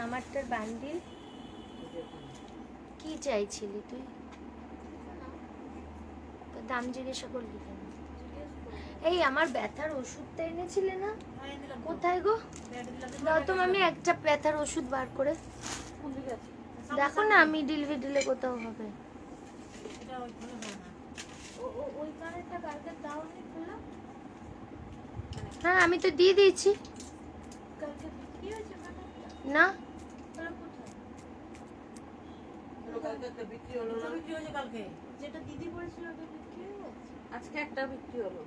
আমারটার bundle কি চাইছিলি তুই? দাম জিজ্ঞাসা করলি কেন? এই আমার ব্যথার ওষুধটা এনেছিলে না? কোথায় গো? দাও তো আমি একটা ব্যথার ওষুধ বার করে। দেখো না মিডিল ভিডিলে কোথাও হবে। হ্যাঁ আমি তো দিয়ে দিয়েছি না। আজকে একটা বিক্রি হলো,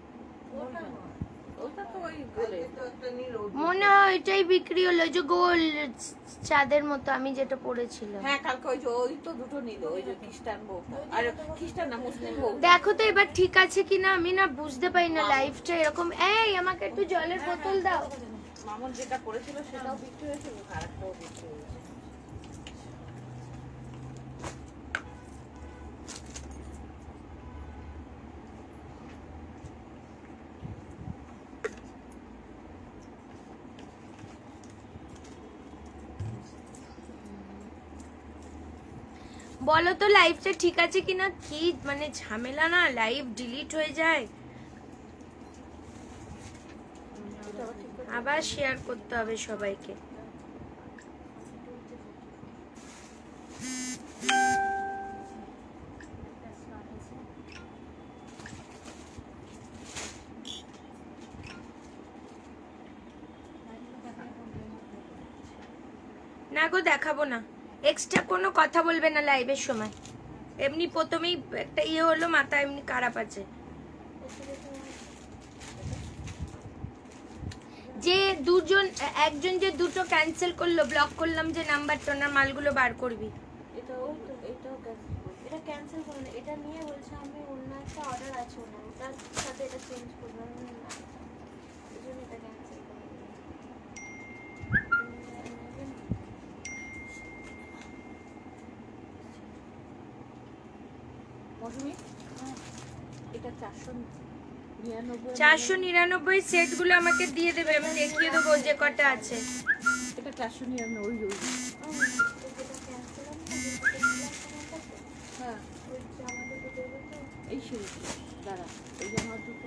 মনে হয় ওইটাই বিক্রি হলো, যে গোল চাঁদের মতো আমি যেটা পড়েছিলাম। হ্যাঁ কালকে ওই তো দুটো নিল, ওই যে খ্রিস্টান বউ আর খ্রিস্টান না মুসলিম বউ। দেখো তো এবার ঠিক আছে কিনা, আমি না বুঝতে পারি না লাইফটা এরকম। এই আমাকে একটু জলের বোতল দাও। মামুন যেটা পড়েছিল সেটাও বিক্রি হয়েছিল, আরেকটাও বিক্রি হয়েছে। বলো তো লাইভটা ঠিক আছে কিনা, কি মানে ঝামেলা না, লাইভ ডিলিট হয়ে যায়, আবার শেয়ার করতে হবে সবাইকে। না গো দেখাবো না, এক্সট্রা কোনো কথা বলবে না লাইভের সময়। এমনি প্রথমেই একটা হলো, মাথা এমনি খারাপ আছে। যে দুজন একজন যে দুটো ক্যান্সেল করলো, ব্লক করলাম যে নাম্বারটা, ওনার মালগুলো বার করবি। এটা ক্যান্সেল করো না, এটা নিয়ে বলছে আমি অন্য একটা অর্ডার আছে ওনার, ওটার সাথে এটা চেঞ্জ করবো না, এই জন্য এটা ক্যান্সেল করবো। এটা 499 সেট গুলো আমাকে দিয়ে দেবে, আমি দেখিয়ে দেবো যে কটা আছে। এটা 499 হ্যাঁ এই শুরু দাঁড়া, এই যে আমার দুটো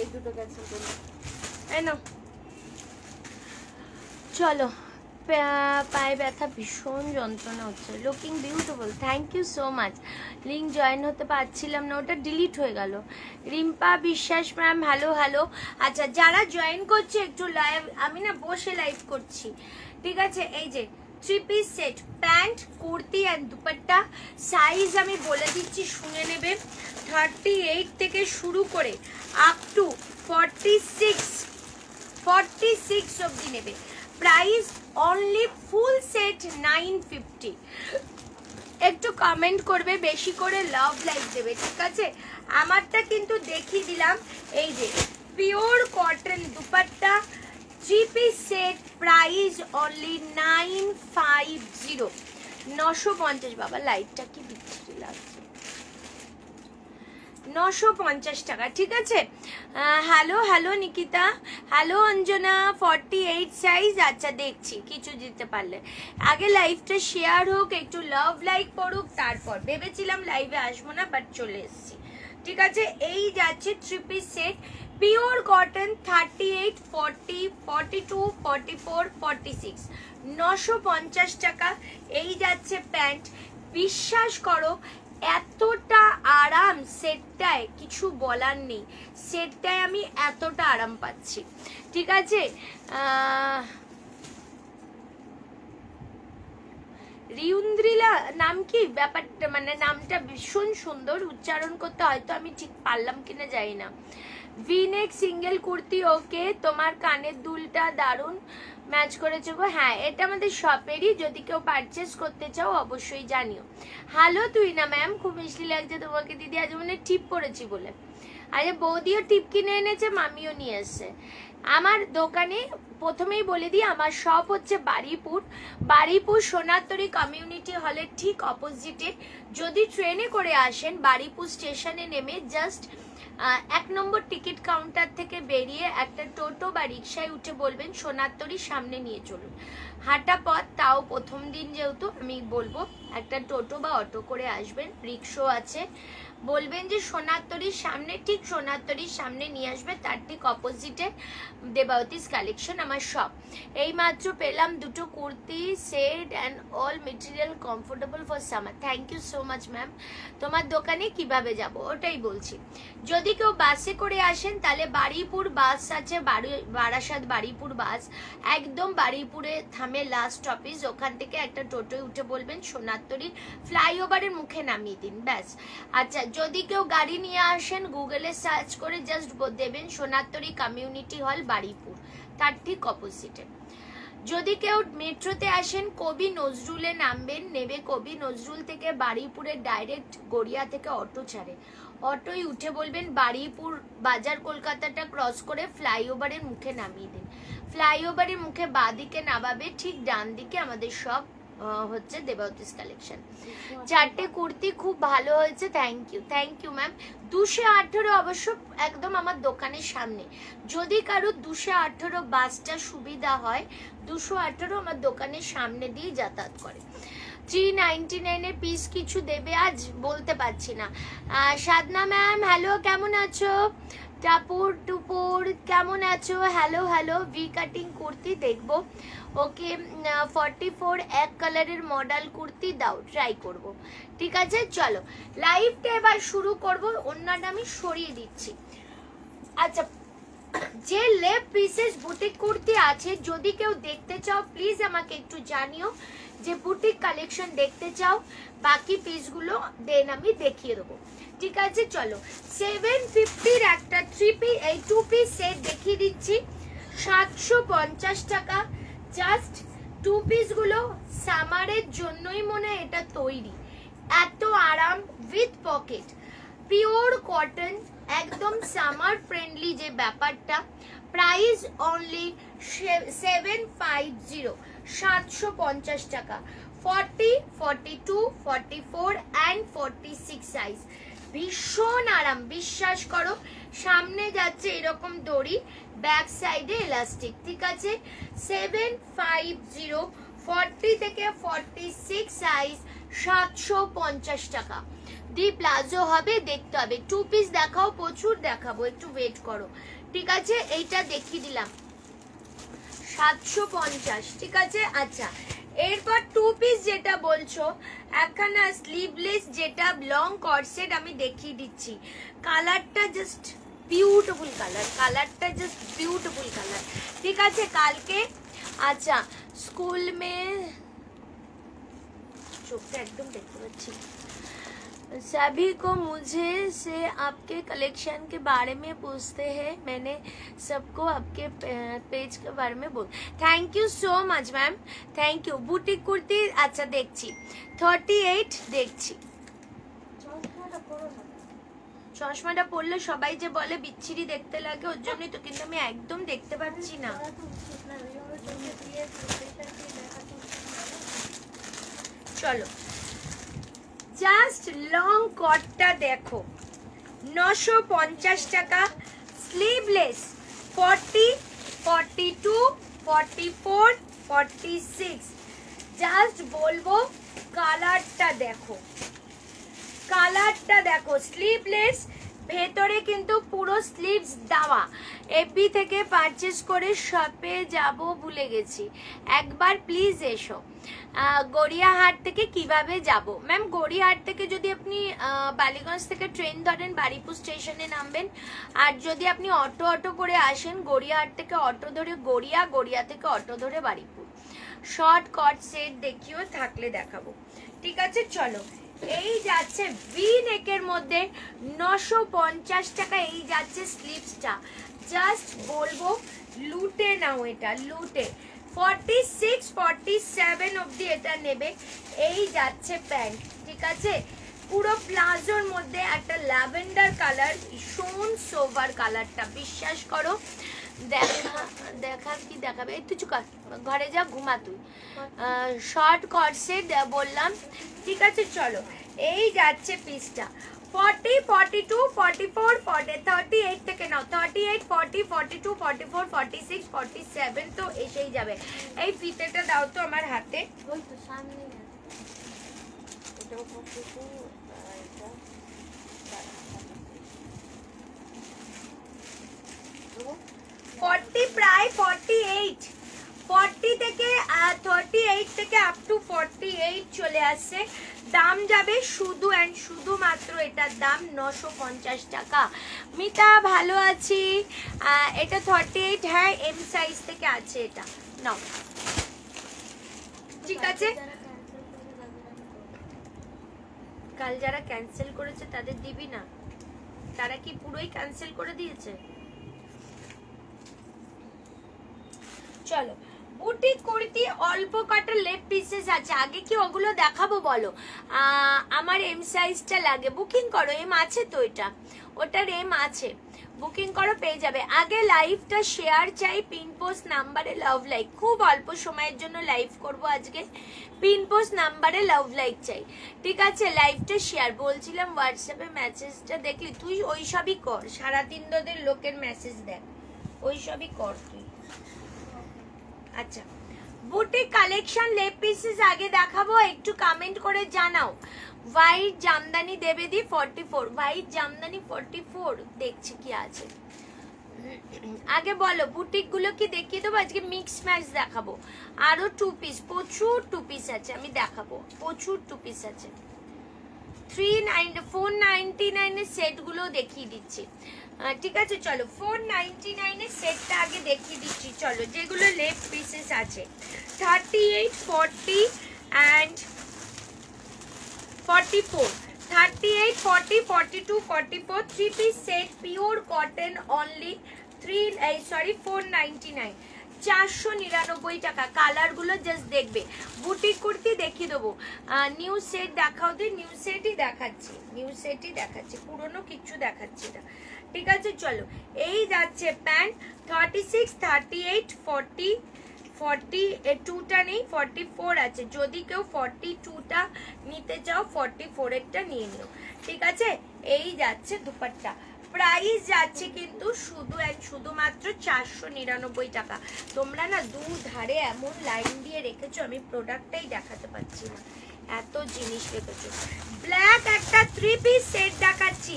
এই দুটো ক্যান্সেল করো। এই নাও, চলো। পায়ে ব্যথা, ভীষণ যন্ত্রণা হচ্ছে। Looking beautiful, thank you so much. Link join হতে পারছিলাম না, ওটা ডিলিট হয়ে গেল। রিম্পা বিশ্বাস ম্যাম, হ্যালো হ্যালো। আচ্ছা যারা জয়েন করছে একটু লাইভ, আমি না বসে লাইভ করছি, ঠিক আছে। এই যে 3 piece set, pant, kurti and dupatta. Size আমি বলে দিচ্ছি, শুনে নেবে। 38 থেকে শুরু করে আপ টু 46 অবধি নেবে। Price only full set 950। একটু কমেন্ট করবে, বেশি করে লাভ লাইক দেবে, ঠিক আছে। আমারটা কিন্তু দেখিয়ে দিলাম। এই যে pure cotton dupatta, 3 piece set, price only 950, 950। বাবা লাইটটা কি বিচ্ছিরি লাগছে, 950 টাকা, ঠিক আছে। Hello hello Nikita, hello Anjana. 48 size, আচ্ছা দেখছি কিছু দিতে পারলে। আগে লাইভটা শেয়ার হোক, একটু লাভ লাইক পড়ুক, তারপর ভেবেছিলাম লাইভে আসবো না, বাট চলে এসেছি, ঠিক আছে। এই যাচ্ছে 3 পিস সেট, পিওর কটন, 38, 40, 42, 44, 46, 950 টাকা। এই যাচ্ছে প্যান্ট, বিশ্বাস করো এতটা আরাম সেটটায়, কিছু বলার নেই। সেটটায় আমি এতটা আরাম পাচ্ছি, ঠিক আছে। রিউন্দ্রিলা নাম কি ব্যাপারটা, মানে নামটা ভীষণ সুন্দর, উচ্চারণ করতে হয়তো আমি ঠিক পারলাম কিনা জানি না। ভিনেক সিঙ্গেল কুর্তি, ওকে। তোমার কানের দুলটা দারুণ ম্যাচ করেছে গো। হ্যাঁ এটা আমাদের শপেরই, যদি কেউ পারচেস করতে চাও অবশ্যই জানিও। হ্যালো তুই না ম্যাম, খুব মিষ্টি লাগছে তোমাকে দিদি, আজ মানে টিপ পরেছি বলে। আরে বৌদিও টিপ কিনে এনেছে, মামিও নিয়ে এসছে। আমার দোকানে প্রথমেই বলে দিই আমার শপ হচ্ছে বারুইপুর সোনারতরী কমিউনিটি হলের ঠিক অপোজিটে। যদি ট্রেনে করে আসেন বারুইপুর স্টেশনে নেমে জাস্ট 1 নম্বর টিকিট কাউন্টার থেকে বেরিয়ে একটা টোটো বা রিক্সায় উঠে বলবেন সোনারতরীর সামনে নিয়ে চলুন। হাঁটা পথ, তাও প্রথম দিন যেহেতু আমি বলবো একটা টোটো বা অটো করে আসবেন, রিক্সা আছে, বলবেন যে সোনারতরীর সামনে, ঠিক সোনারতরীর সামনে নিয়ে আসবে, তার ঠিক অপোজিটে দেবাবতীস কালেকশন আমার শপ। এই মাত্র পেলাম দুটো kurti set and all material comfortable for summer. Thank you so much ma'am. তোমার দোকানে কিভাবে যাব ওটাই বলছি। যদি কেউ বাসে করে আসেন তাহলে বারুইপুর বাস আছে, বারাসাত বারুইপুর বাস, একদম বারুইপুরে থামে লাস্ট স্টপেজ, ওখান থেকে একটা টোটোয় উঠে বলবেন সোনারতরী ফ্লাইওভারের মুখে নামিয়ে দিন, ব্যাস। আচ্ছা, যদি কেউ গাড়ি নিয়ে আসেন গুগলে সার্চ করে জাস্ট দেবেন সোনারতরী কমিউনিটি হল বারুইপুর, তার ঠিক অপোজিটে। যদি কেউ মেট্রোতে আসেন কবি নজরুলে নামবেন, নেবে কবি নজরুল থেকে বারুইপুরে ডাইরেক্ট গড়িয়া থেকে অটো ছাড়ে, অটোয় উঠে বলবেন বারুইপুর বাজার কলকাতাটা ক্রস করে ফ্লাইওভারের মুখে নামিয়ে দিন। ফ্লাইওভারের মুখে বাঁদিকে নামাবে, ঠিক ডান দিকে আমাদের সব হচ্ছে দেবাবতীস কালেকশন। 4টে কুর্তি খুব ভালো হয়েছে, থ্যাংক ইউ ম্যাম। 218 অবশ্য একদম আমার দোকানের সামনে। যদি কারো 218 বাসটা সুবিধা হয়, 218 আমার দোকানের সামনে দিয়ে যাতায়াত করে। 399 এর পিস কিছু দেবে আজ বলতে পারছি না। সাধনা ম্যাম হ্যালো, কেমন আছো? টাপুর টুপুর কেমন আছো? হ্যালো। ভি কাটিং কুর্তি দেখবো, ওকে। 44 এক কালারের মডেল কুর্তি দাও, ট্রাই করব। ঠিক আছে, চলো লাইভটা এবার শুরু করব। অন্যটা আমি সরিয়ে দিচ্ছি। আচ্ছা, যে লেপ পিসেস বুটিক কুর্তি আছে, যদি কেউ দেখতে চাও প্লিজ আমাকে একটু জানিও যে বুটিক কালেকশন দেখতে চাও, বাকি পিসগুলো দেন আমি দেখিয়ে দেবো। ঠিক আছে, চলো 750 একটা 2 পিস সেট দেখিয়ে দিচ্ছি, 750 টাকা। জাস্ট 2 পিসগুলো সামারের জন্যই মনে হয় এটা তৈরি, এত আরাম, উইথ পকেট, পিওর কটন, একদম সামার ফ্রেন্ডলি যে ব্যাপারটা। প্রাইস অনলি 750, 750 টাকা। 40, 42, 44 অ্যান্ড 46 সাইজ, ভীষণ আরাম, বিশ্বাস করো। সামনে যাচ্ছে এরকম দড়ি, ব্যাক সাইডে এলাস্টিক। ঠিক আছে, 750, 40 থেকে 46 সাইজ, 750 টাকা। দি প্লাজো হবে, দেখতে হবে। 2 পিস দেখাও, প্রচুর দেখাবো, একটু ওয়েট করো। ঠিক আছে, এইটা দেখিয়ে দিলাম 750। ঠিক আছে, আচ্ছা এরপর 2 পিস যেটা বলছো, একখানা স্লিভলেস যেটা লং কর্সেট আমি দেখিয়ে দিচ্ছি। কালারটা জাস্ট বিউটিফুল কালারটা জাস্ট বিউটিফুল কালার। ঠিক আছে, কালকে আচ্ছা স্কুল মে চোখটা একদম দেখতে পাচ্ছি। सभी को मुझे से आपके कलेक्शन के बारे में पूछते हैं, मैंने सबको आपके पेज के बारे में बोल। Thank you so much ma'am, thank you. Boutique kurti अच्छा देखছি 38 দেখছি। চশমাটা পরলে সবাই যে বলে বিচ্ছিরি দেখতে লাগে, ওর জন্যই তো, কিন্তু আমি একদম দেখতে পাচ্ছি না। চলো জাস্ট লং কটটা দেখো, 950 টাকা। স্লিভলেস 40, 42, 44, 46। জাস্ট বলবো কালারটা দেখো, স্লিভলেস, ভেতরে কিন্তু পুরো স্লিভস দেওয়া। এপি থেকে পারচেজ করে শপে যাব ভুলে গেছি, একবার প্লিজ এসো। গড়িয়াহাট থেকে কিভাবে যাব? ম্যাম গড়িয়াহাট থেকে যদি আপনি বালিগঞ্জ থেকে ট্রেন ধরেন বারুইপুর স্টেশনে নামবেন, আর যদি আপনি অটো করে আসেন গড়িয়াহাট থেকে অটো ধরে গড়িয়া থেকে অটো ধরে বারুইপুর। শর্ট কট সেট দেখিও, থাকলে দেখাবো। ঠিক আছে, চলো এই যাচ্ছে ভি নেকের মধ্যে 950 টাকা। এই যাচ্ছে স্লিভসটা, জাস্ট বলবো লুটে নাও, এটা লুটে। 46, 47 অবধি এটা নেবে। এই যাচ্ছে প্যান্ট। ঠিক আছে, পুরো প্লাজোর মধ্যে একটা ল্যাভেন্ডার কালার, ভীষণ সোভার কালারটা, বিশ্বাস করো দেখা কি দেখাবে? এই তুই চুকার, ঘরে যা, ঘুমা তুই। শর্ট কর্সেট বললাম, ঠিক আছে। চলো, এই যাচ্ছে পিসটা 40, 42, 44, 38 থেকে নাও, 38, 40, 42, 44, 46, 47 তো এসেই যাবে। এই ফিতেটা দাও তো আমার হাতে। ওই তো সামনে এটাও 42, এটা 40 প্রায় 48, 40 থেকে 38 থেকে আপ টু 48 চলে আসছে। দাম যাবে শুধু অ্যান্ড শুধুমাত্র, এটার দাম 950 টাকা। মিতা ভালো আছি। এটা 38, হ্যাঁ এম সাইজ থেকে আছে এটা, নাও ঠিক আছে। কাল যারা ক্যান্সেল করেছে তাদের দিবি না? তারা কি পুরোই ক্যান্সেল করে দিয়েছে? চলো, বুটিক কুর্তি অল্প কটা লেগ পিসেস আছে, আগে কি ওগুলো দেখাবো বলো? আমার এম সাইজটা লাগে, বুকিং করো। এম আছে তো, এটা ওটার এম আছে, বুকিং করো পেয়ে যাবে। আগে লাইভটা শেয়ার চাই, পিন পোস্ট নাম্বারে লাভ লাইক, খুব অল্প সময়ের জন্য লাইভ করব আজকে, পিন পোস্ট নাম্বারে লাভ লাইক চাই, ঠিক আছে? লাইভটা শেয়ার বলছিলাম, হোয়াটসঅ্যাপে মেসেজটা দেখলি তুই? ওইসবই কর, সারাদিন তোদের লোকের মেসেজ দেখ, ওইসবই কর তুই। আচ্ছা, বুটিক কালেকশন লেগ পিসেস আগে দেখাবো, একটু কমেন্ট করে জানাও। হোয়াইট জামদানি দেবে দি 44, হোয়াইট জামদানি 44 দেখছি কি আছে। আগে বলো বুটিক গুলো কি দেখিয়ে দেবো, আজকে মিক্স ম্যাচ দেখাবো। আরো 2 পিস, প্রচুর 2 পিস আছে, আমি দেখাবো, প্রচুর 2 পিস আছে। 499 এর সেট গুলো দেখিয়ে দিচ্ছি, ঠিক আছে? চলো 499 এর সেটটা আগে দেখিয়ে দিচ্ছি। চলো, যেগুলো লেগ পিসেস আছে 38, 40 and 44, 38, 40, 42, 44 3 piece set, pure cotton, only 499, 499 টাকা। কালার গুলো জাস্ট দেখবে। বুটিক কুর্তি দেখিয়ে দেবো, নিউ সেট দেখাও দি, নিউ সেটই দেখাচ্ছি, নিউ সেটই দেখাচ্ছি, পুরনো কিচ্ছু দেখাচ্ছি না, ঠিক আছে? চলো, এই যাচ্ছে প্যান্ট 36, 38, 40, 42টা নেই, 44 আছে। যদি কেউ 42টা নিতে চাও 44 এরটা নিয়ে নিও, ঠিক আছে? এই যাচ্ছে দুপাট্টা, প্রাইস যাচ্ছে কিন্তু শুধু শুধুমাত্র 499 টাকা। তোমরা না দু ধারে এমন লাইন দিয়ে রেখেছো, আমি প্রোডাক্টটাই দেখাতে পাচ্ছি না, এত জিনিস রেখেছো। ব্ল্যাক একটা 3 পিস সেট দেখাচ্ছি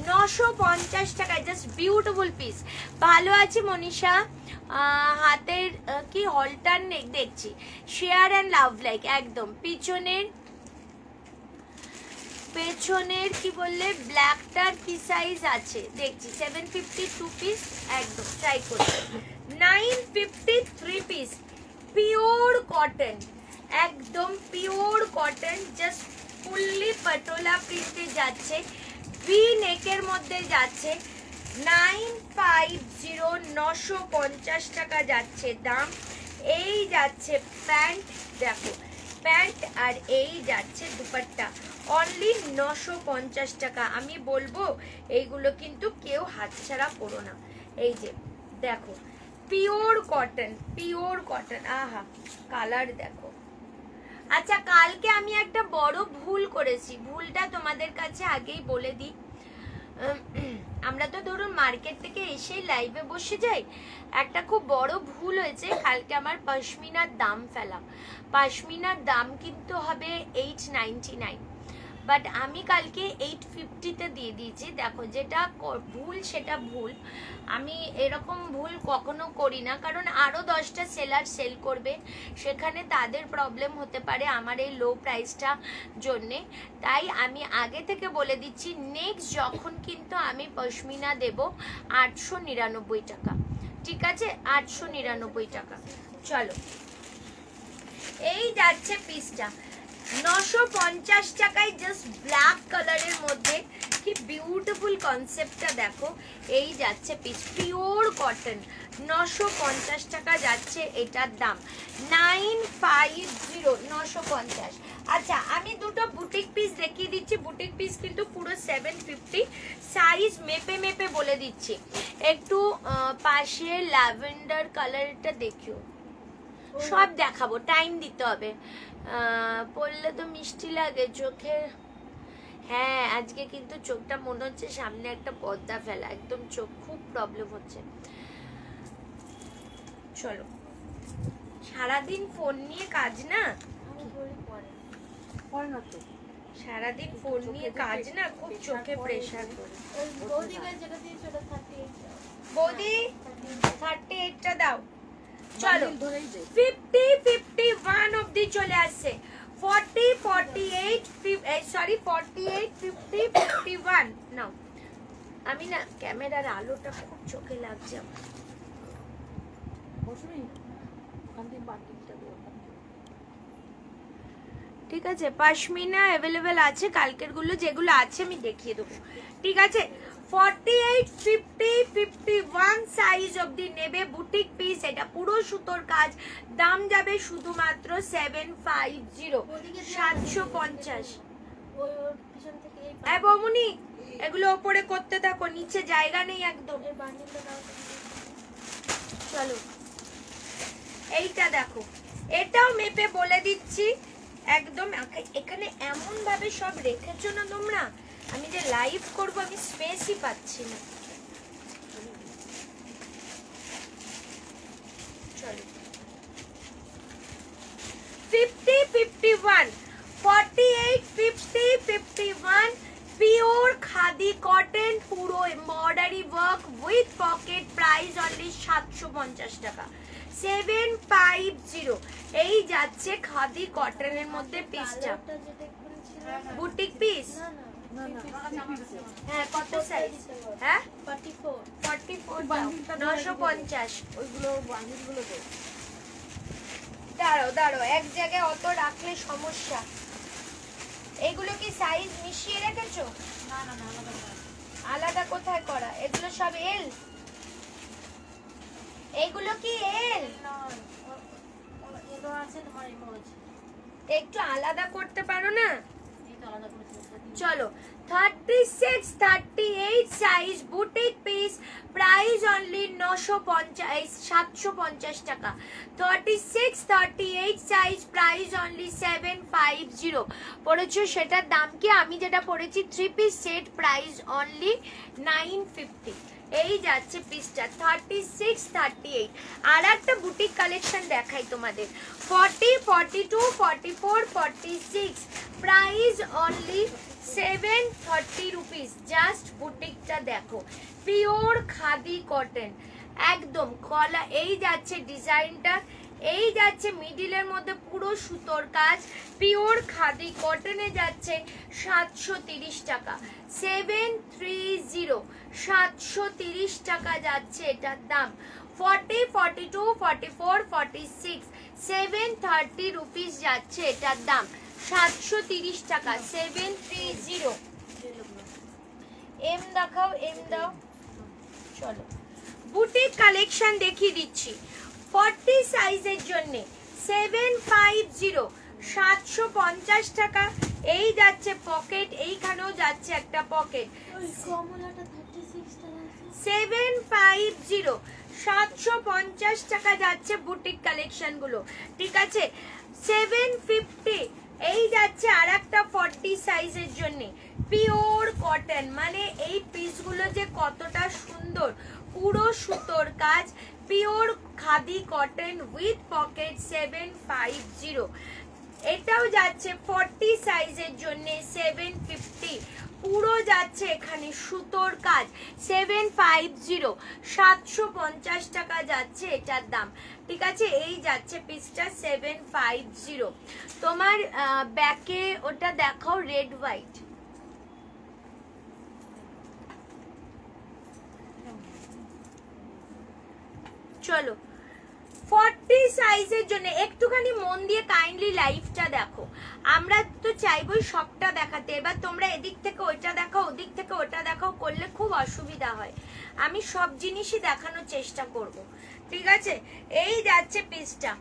950 টাকায়, জাস্ট বিউটিফুল পিস। ভালো আছি মনীষা, হাতের কি হলটার নেক দেখছি, শেয়ার অ্যান্ড লাভ লাইক। একদম পেছনের কি বললে, ব্ল্যাকটার কি সাইজ আছে দেখছি, 752 পিস, একদম ট্রাই করছি। 950 পিস, পিওর কটন, একদম pure cotton, just fully patola প্রিন্টে যাচ্ছে, ভি নেকের মধ্যে যাচ্ছে। 950, 950 টাকা যাচ্ছে দাম। এই যাচ্ছে প্যান্ট, দেখো প্যান্ট, আর এই যাচ্ছে দুপাট্টা, অনলি 950 টাকা। আমি বলবো এইগুলো কিন্তু কেউ হাতছাড়া করো না। এই যে দেখো, পিওর কটন, পিওর কটন, আহা কালার দেখো। আচ্ছা, কালকে আমি একটা বড় ভুল করেছি, ভুলটা তোমাদের কাছে আগেই বলে দিই। আমরা তো ধরুন মার্কেট থেকে এসেই লাইভে বসে যাই, একটা খুব বড় ভুল হয়েছে। কালকে আমার পশমিনার দাম ফেলা, পশমিনার দাম কিন্তু হবে 899, বাট আমি কালকে 850-তে দিয়ে দিয়েছি। দেখো, যেটা ভুল সেটা ভুল, আমি এরকম ভুল কখনো করি না, কারণ আরও 10টা সেলার সেল করবে, সেখানে তাদের প্রবলেম হতে পারে আমার এই লো প্রাইসটা জন্যে। তাই আমি আগে থেকে বলে দিচ্ছি, নেক্সট যখন কিন্তু আমি পশমিনা দেব 899 টাকা, ঠিক আছে? 899 টাকা। চলো, এই যাচ্ছে পিসটা 950 টাকায়, জাস্ট ব্ল্যাক কালারের মধ্যে, কি বিউটিফুল কনসেপ্টটা দেখো। এই যাচ্ছে পিস, পিওর কটন, 950 টাকা যাচ্ছে এটার দাম, 950 950। আচ্ছা আমি দুটো বুটিক পিস দেখিয়ে দিচ্ছি, বুটিক পিস কিন্তু পুরো 750, সাইজ মেপে মেপে বলে দিচ্ছি। একটু পাশে ল্যাভেন্ডার কালারটা দেখিও, সব দেখাবো, টাইম দিতে হবে, পরলে তো মিষ্টি লাগে চোখে। হ্যাঁ আজকে কিন্তু চোখটা মনে হচ্ছে সামনে একটা পর্দা ফেলা, একদম চোখ খুব প্রবলেম হচ্ছে। চলো, সারাদিন ফোন নিয়ে কাজ না, সারাদিন ফোন নিয়ে কাজ না, খুব চোখে প্রেসার পড়ে। বৌদি 38টা দাও। চলো 50 51 অবধি চলে আসছে, 40 48 সরি 48 50 51 নাও। আমি না ক্যামেরার আলোটা খুব চোখে লাগছে আমার। ঠিক আছে, পশমিনা অ্যাভেলেবেল আছে, কালকের গুলো যেগুলো আছে আমি দেখিয়ে দেবো। ঠিক আছে, 48 50 51 সাইজ অবধি নেবে বুটিক পিস, এটা পুরো সুতোর কাজ, দাম যাবে শুধুমাত্র 750 750। হ্যাঁ বমুনি, এগুলো ওপরে করতে থাকো, নিচে জায়গা নেই একদম। চলো এইটা দেখো, এটাও মেপে বলে দিচ্ছি একদম। এখানে এমন ভাবে সব রেখেছো না তোমরা, আমি যে লাইভ করব আমি স্পেসই পাচ্ছি না। চলো 50 51 48 50 51 পিওর খাদি কটন, পুরো embroidery work with pocket, price only 750 টাকা, 750। এই যাচ্ছে খাদি কটনের মধ্যে পিসটা, বুটিক পিস। হ্যাঁ কত সাইজ? হ্যাঁ 44 950। ওইগুলো বান্ডিলগুলো দে। দাঁড়াও এক জায়গায় অত রাখলে সমস্যা। এগুলো কি সাইজ মিশিয়ে রেখেছো? না আলাদা কোথায় করা? এগুলো সব এল? এগুলো কি এল? একটু আলাদা করতে পারো না? চলো 36 38 size boutique piece, price only 750 টাকা, 36 38 সাইজ, প্রাইস অনলি 750 পড়েছো। সেটার দাম কি? আমি যেটা পড়েছি 3 পিস সেট, প্রাইস অনলি 950। এই যাচ্ছে পিসটা 36 38। আর একটা বুটিক কালেকশন দেখাই তোমাদের, 40 42 44 46, প্রাইস অনলি 730 রুপিস। জাস্ট বুটিকটা দেখো, পিওর খাদি কটন একদম কলা। এই যাচ্ছে ডিজাইনটা, এই যাচ্ছে মিডিলের মধ্যে পুরো সুতোর কাজ, পিওর খাদি কটনে যাচ্ছে 730 টাকা, 730 730 টাকা যাচ্ছে এটার দাম। 40 42 44 46, 730 রুপিস যাচ্ছে এটার দাম, 730 টাকা, 730। এম দেখাও, এম দাও। চলো বুটিক কালেকশন দেখিয়ে দিচ্ছি, 40 সাইজের জন্য 750 750 টাকা। এই যাচ্ছে পকেট, এইখানেও যাচ্ছে একটা পকেট, 750 750 টাকা যাচ্ছে বুটিক কালেকশন গুলো। ঠিক আছে, 750। এই যাচ্ছে আর একটা 40 সাইজের জন্য পিওর কটন, মানে এই পিসগুলো যে কতটা সুন্দর, পুরো সুতোর কাজ, pure khadi cotton with pocket, 750। এটাও যাচ্ছে 40 সাইজের জন্য 750, পুরো যাচ্ছে এখানে সুতোর কাজ, 750 750 টাকা যাচ্ছে এটার দাম। ঠিক আছে, এই যাচ্ছে পিসটা 750। তোমার ব্যাকে ওটা দেখাও রেড হোয়াইট। চলো 40 সাইজের জন্য একটুখানি মন দিয়ে কাইন্ডলি লাইভটা দেখো। আমরা তো চাইবই সবটা দেখাতে, এবার তোমরা এদিক থেকে ওইটা দেখাও, ওদিক থেকে ওটা দেখাও করলে খুব অসুবিধা হয়। আমি সব জিনিসই দেখানোর চেষ্টা করব। ঠিক আছে, এই যাচ্ছে পিসটা,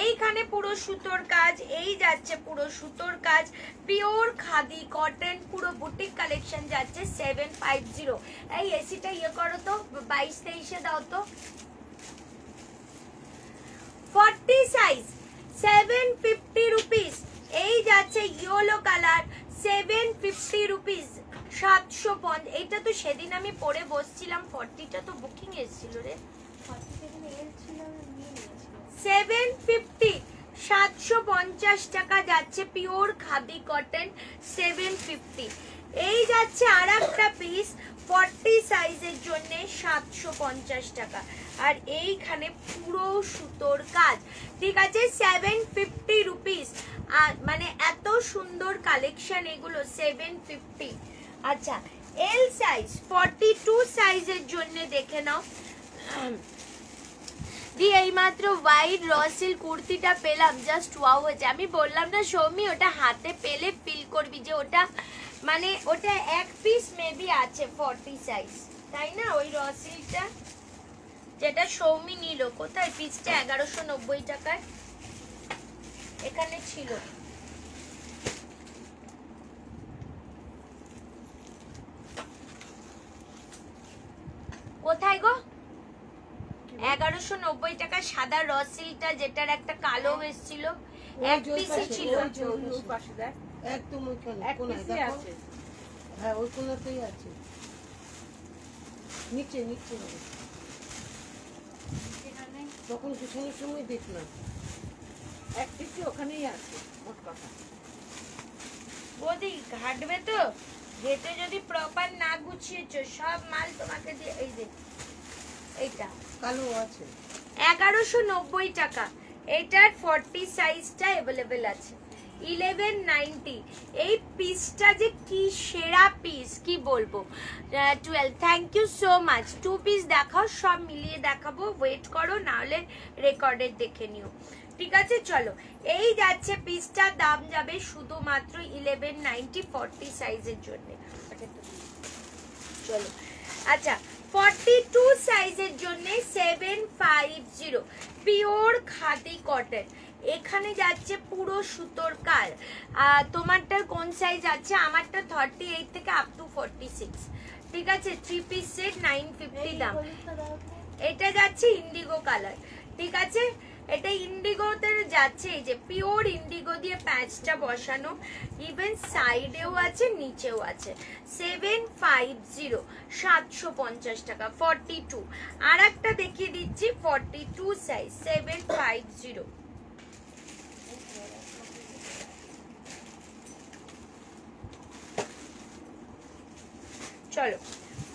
এইখানে পুরো সুতোর কাজ, এই যাচ্ছে পুরো সুতোর কাজ, পিওর খাদি কটন, পুরো বুটিক কালেকশন যাচ্ছে 750। এই এসিটা ইয়ে করো তো, 22-23 দাও তো। 40 সাইজ 750 রুপিস। এই যাচ্ছে ইয়েলো কালার 750 রুপিস, 750। এটা তো সেদিন আমি পরে বসছিলাম, 40টা তো বুকিং এসেছিল রে। 750, 750 টাকা যাচ্ছে পিওর খাদি কটন 750। এই যাচ্ছে আর একটা পিস 40 সাইজের জন্য 750 টাকা, আর এইখানে পুরো সুতোর কাজ, ঠিক আছে 750 রুপিস। আর মানে এত সুন্দর কালেকশন এগুলো 750। আচ্ছা, এল সাইজ 42 সাইজের জন্য দেখে নাও। দিয়ে এইমাত্র হোয়াইট রসিল কুর্তিটা পেলাম, জাস্ট ওয়াও হয়েছে। আমি বললাম না সৌমি, ওটা হাতে পেলে ফিল করবি যে ওটা মানে ওটা এক পিস মেবি আছে 40 সাইজ, তাই না? ওই রসিলটা যেটা সৌমি নিল, কোথায় পিসটা? 1190 টাকায় এখানে ছিল। কোথায় গো? 1190 টাকা সাদা রসিলটা, যেটার একটা কালো এসেছিল, এক পিসই ছিল। একদম হ্যাঁ, ওই কোনাতেই আছে, নিচে নিচে তখন পিছনের সময় দেখলাম এক পিসই ওখানেই আছে। মোট কথা বৌদি ঘাটবে তো, ঘেটে যদি প্রপার না গুছিয়েছো সব মাল তোমাকে দিয়ে। এই যে এইটা কালো আছে 1190 টাকা, এটার 40 সাইজটা अवेलेबल আছে 1190। এই পিসটা যে কি সেরা পিস, কি বলবো। 12, thank you so much. 2 piece দেখাও, সব মিলিয়ে দেখাবো, ওয়েট করো, নাহলে রেকর্ডেড দেখে নিও, ঠিক আছে? চলো, এই যাচ্ছে পিসটা, দাম যাবে শুধুমাত্র 1190 40 সাইজের জন্য। চলো, আচ্ছা 42 সাইজের জন্য 750 পিওর খাদি কটন। এখানে যাচ্ছে পুরো সুতোর কাজ। তোমারটার কোন সাইজ আছে? আমারটা 38 থেকে আপ টু 46, ঠিক আছে? 3 পিস সেট 950 দাম। এটা যাচ্ছে ইন্ডিগো কালার, ঠিক আছে? এটা ইন্ডিগোতে যাচ্ছে, এই যে পিওর ইন্ডিগো দিয়ে প্যাচটা বসানো, ইভেন সাইডেও আছে নিচেও আছে। 750, 750 টাকা 42। আর একটা দেখিয়ে দিচ্ছি 42 সাইজ 750। চলো,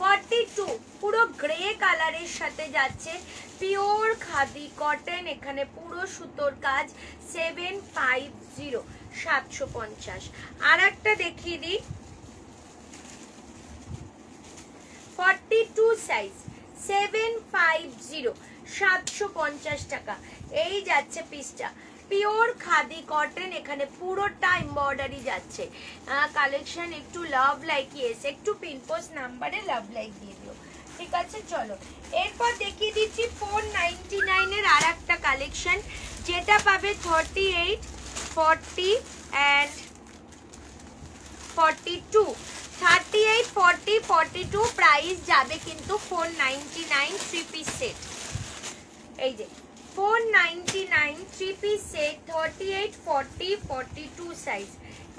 42 পুরো গ্রে কালারের সাথে যাচ্ছে, পিওর খাদি কটন, এখানে পুরো সুতোর কাজ 750, 750। আর একটা দেখিয়ে দিই 42 সাইজ 750, 750 টাকা। এই যাচ্ছে পিসটা, পিওর খাদি কটন, এখানে পুরোটা এমবর্ডারি যাচ্ছে। কালেকশন একটু লাভ লাইক, ইয়েস একটু পিনপোস্ট নাম্বারে লাভ লাইক দিয়ে দিও, ঠিক আছে? চলো, এরপর দেখিয়ে দিচ্ছি 499 এর আর একটা কালেকশন, যেটা পাবে 38, 40 and 42। 38, 40, 42 প্রাইস যাবে কিন্তু 499 3 পিস সেট। এই যে 499 3 পিস সেট, 38, 40, 42 সাইজ।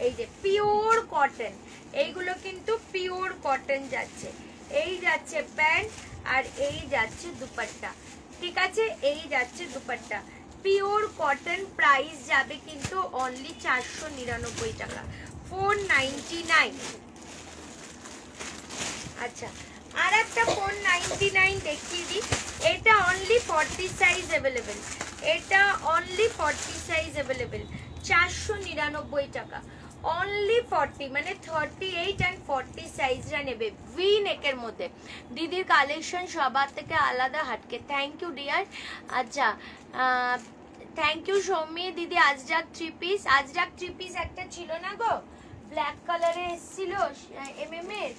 এই যে পিওর কটন, এইগুলো কিন্তু পিওর কটন যাচ্ছে। এই যাচ্ছে প্যান্ট আর এই যাচ্ছে দুপাট্টা, ঠিক আছে? এই যাচ্ছে দুপাট্টা, পিওর কটন, প্রাইস যাবে কিন্তু অনলি 499 টাকা, 499। আচ্ছা, আর একটা 499 দেখিয়ে দিই, এটা অনলি 40 সাইজ अवेलेबल, এটা অনলি 40 সাইজ अवेलेबल, 499 টাকা, অনলি 40, মানে 38 and 40 সাইজরা নেবে ভি নেকের মধ্যে। দিদির কালেকশন সবার থেকে আলাদা হাটকে, থ্যাংক ইউ ডিয়ার। আচ্ছা, থ্যাংক ইউ সৌমি দিদি। আজরাক 3 পিস, আজরাক 3 পিস একটা ছিল না গো, ব্ল্যাক কালারে এসেছিল MM এর,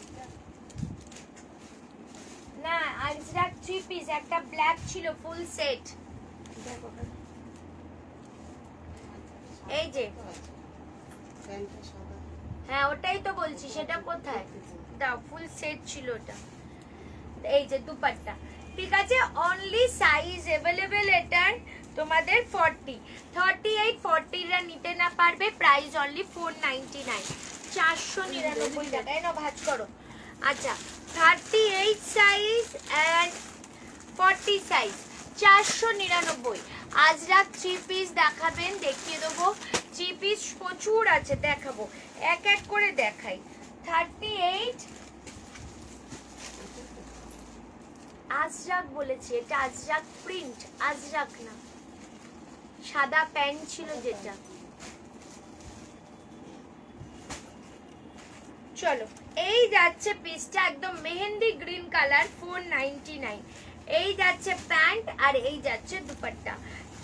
হ্যাঁ আজরাক 3 পিস, একটা ব্ল্যাক ছিল ফুল সেট। দেখো ওখানে। এই যে প্যান্টটা সাদা। হ্যাঁ ওটাই তো বলছি, সেটা কোথায় দাও, ফুল সেট ছিল ওটা। এই যে দুপাট্টা, ঠিক আছে। অনলি সাইজ अवेलेबल এটার তোমাদের 40, 38, 40 রা নিতে না পারবে। প্রাইস অনলি 499, 499 টাকা। এনো ভাঁজ করো। আচ্ছা 38 size and 40 size 499। Ajrakh 3 piece দেখাবেন, দেখিয়ে দেবো। 3 পিস প্রচুর আছে, দেখাবো এক এক করে দেখাই। 38 আজরাক বলেছি, এটা আজরাক প্রিন্ট, আজরাক না। সাদা প্যান্ট ছিল যেটা। চলো এই যাচ্ছে পিসটা, একদম মেহেন্দি গ্রিন কালার, 499। এই যাচ্ছে প্যান্ট আর এই যাচ্ছে দুপাট্টা,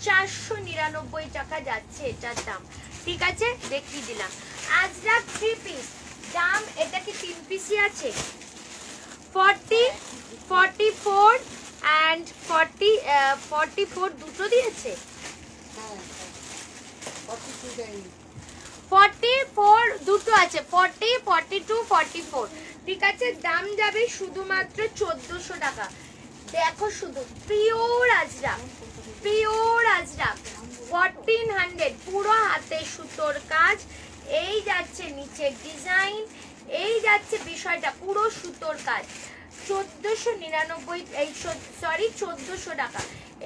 499 টাকা যাচ্ছে এটার দাম, ঠিক আছে। দেখিয়ে দিলাম আজরাক 3 পিস দাম। এটা কি 3 পিসই আছে? 40, 44 and 40, 44 দুটো দিয়েছে। হ্যাঁ 42 দেয়নি। 44 দুটো আছে, 40, 42, 44, ঠিক আছে। দাম যাবে শুধুমাত্র 1400 টাকা। দেখো শুধু পিওর আজরাক, পিওর আজরাক 1400, পুরো হাতে সুতোর কাজ। এই যাচ্ছে নিচের ডিজাইন, এই যাচ্ছে বিষয়টা পুরো সুতোর কাজ। 1499, এই সরি 1400 টাকা।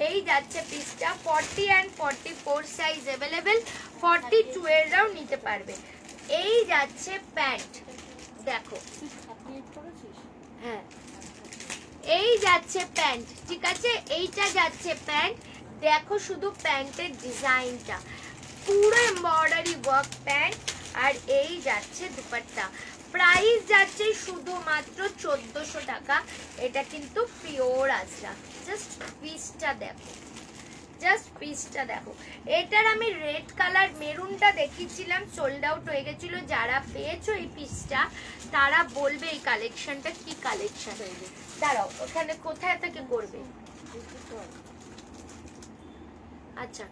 এই যাচ্ছে পিসটা, 40 and 44 সাইজ अवेलेबल, 42 এরও নিতে পারবে। এই যাচ্ছে প্যান্ট, দেখো হ্যাঁ এই যাচ্ছে প্যান্ট, ঠিক আছে। এইটা যাচ্ছে প্যান্ট, দেখো শুধু প্যান্টের ডিজাইনটা, পুরো এমব্রয়ডারি ওয়ার্ক প্যান্ট। আর এই যাচ্ছে দুপাট্টা। প্রাইস যাচ্ছে শুধুমাত্র 1400 টাকা। এটা কিন্তু পিওর আজরাক। জাস্ট পিসটা দেখো, জাস্ট পিসটা দেখো। এটার আমি রেড কালার মেরুনটা দেখিয়েছিলাম, সোল্ড আউট হয়ে গেছিল। যারা পেয়েছো এই পিসটা তারা বলবে এই কালেকশনটা কি কালেকশন। দাঁড়াও ওখানে কোথায় থেকে করবে। আচ্ছা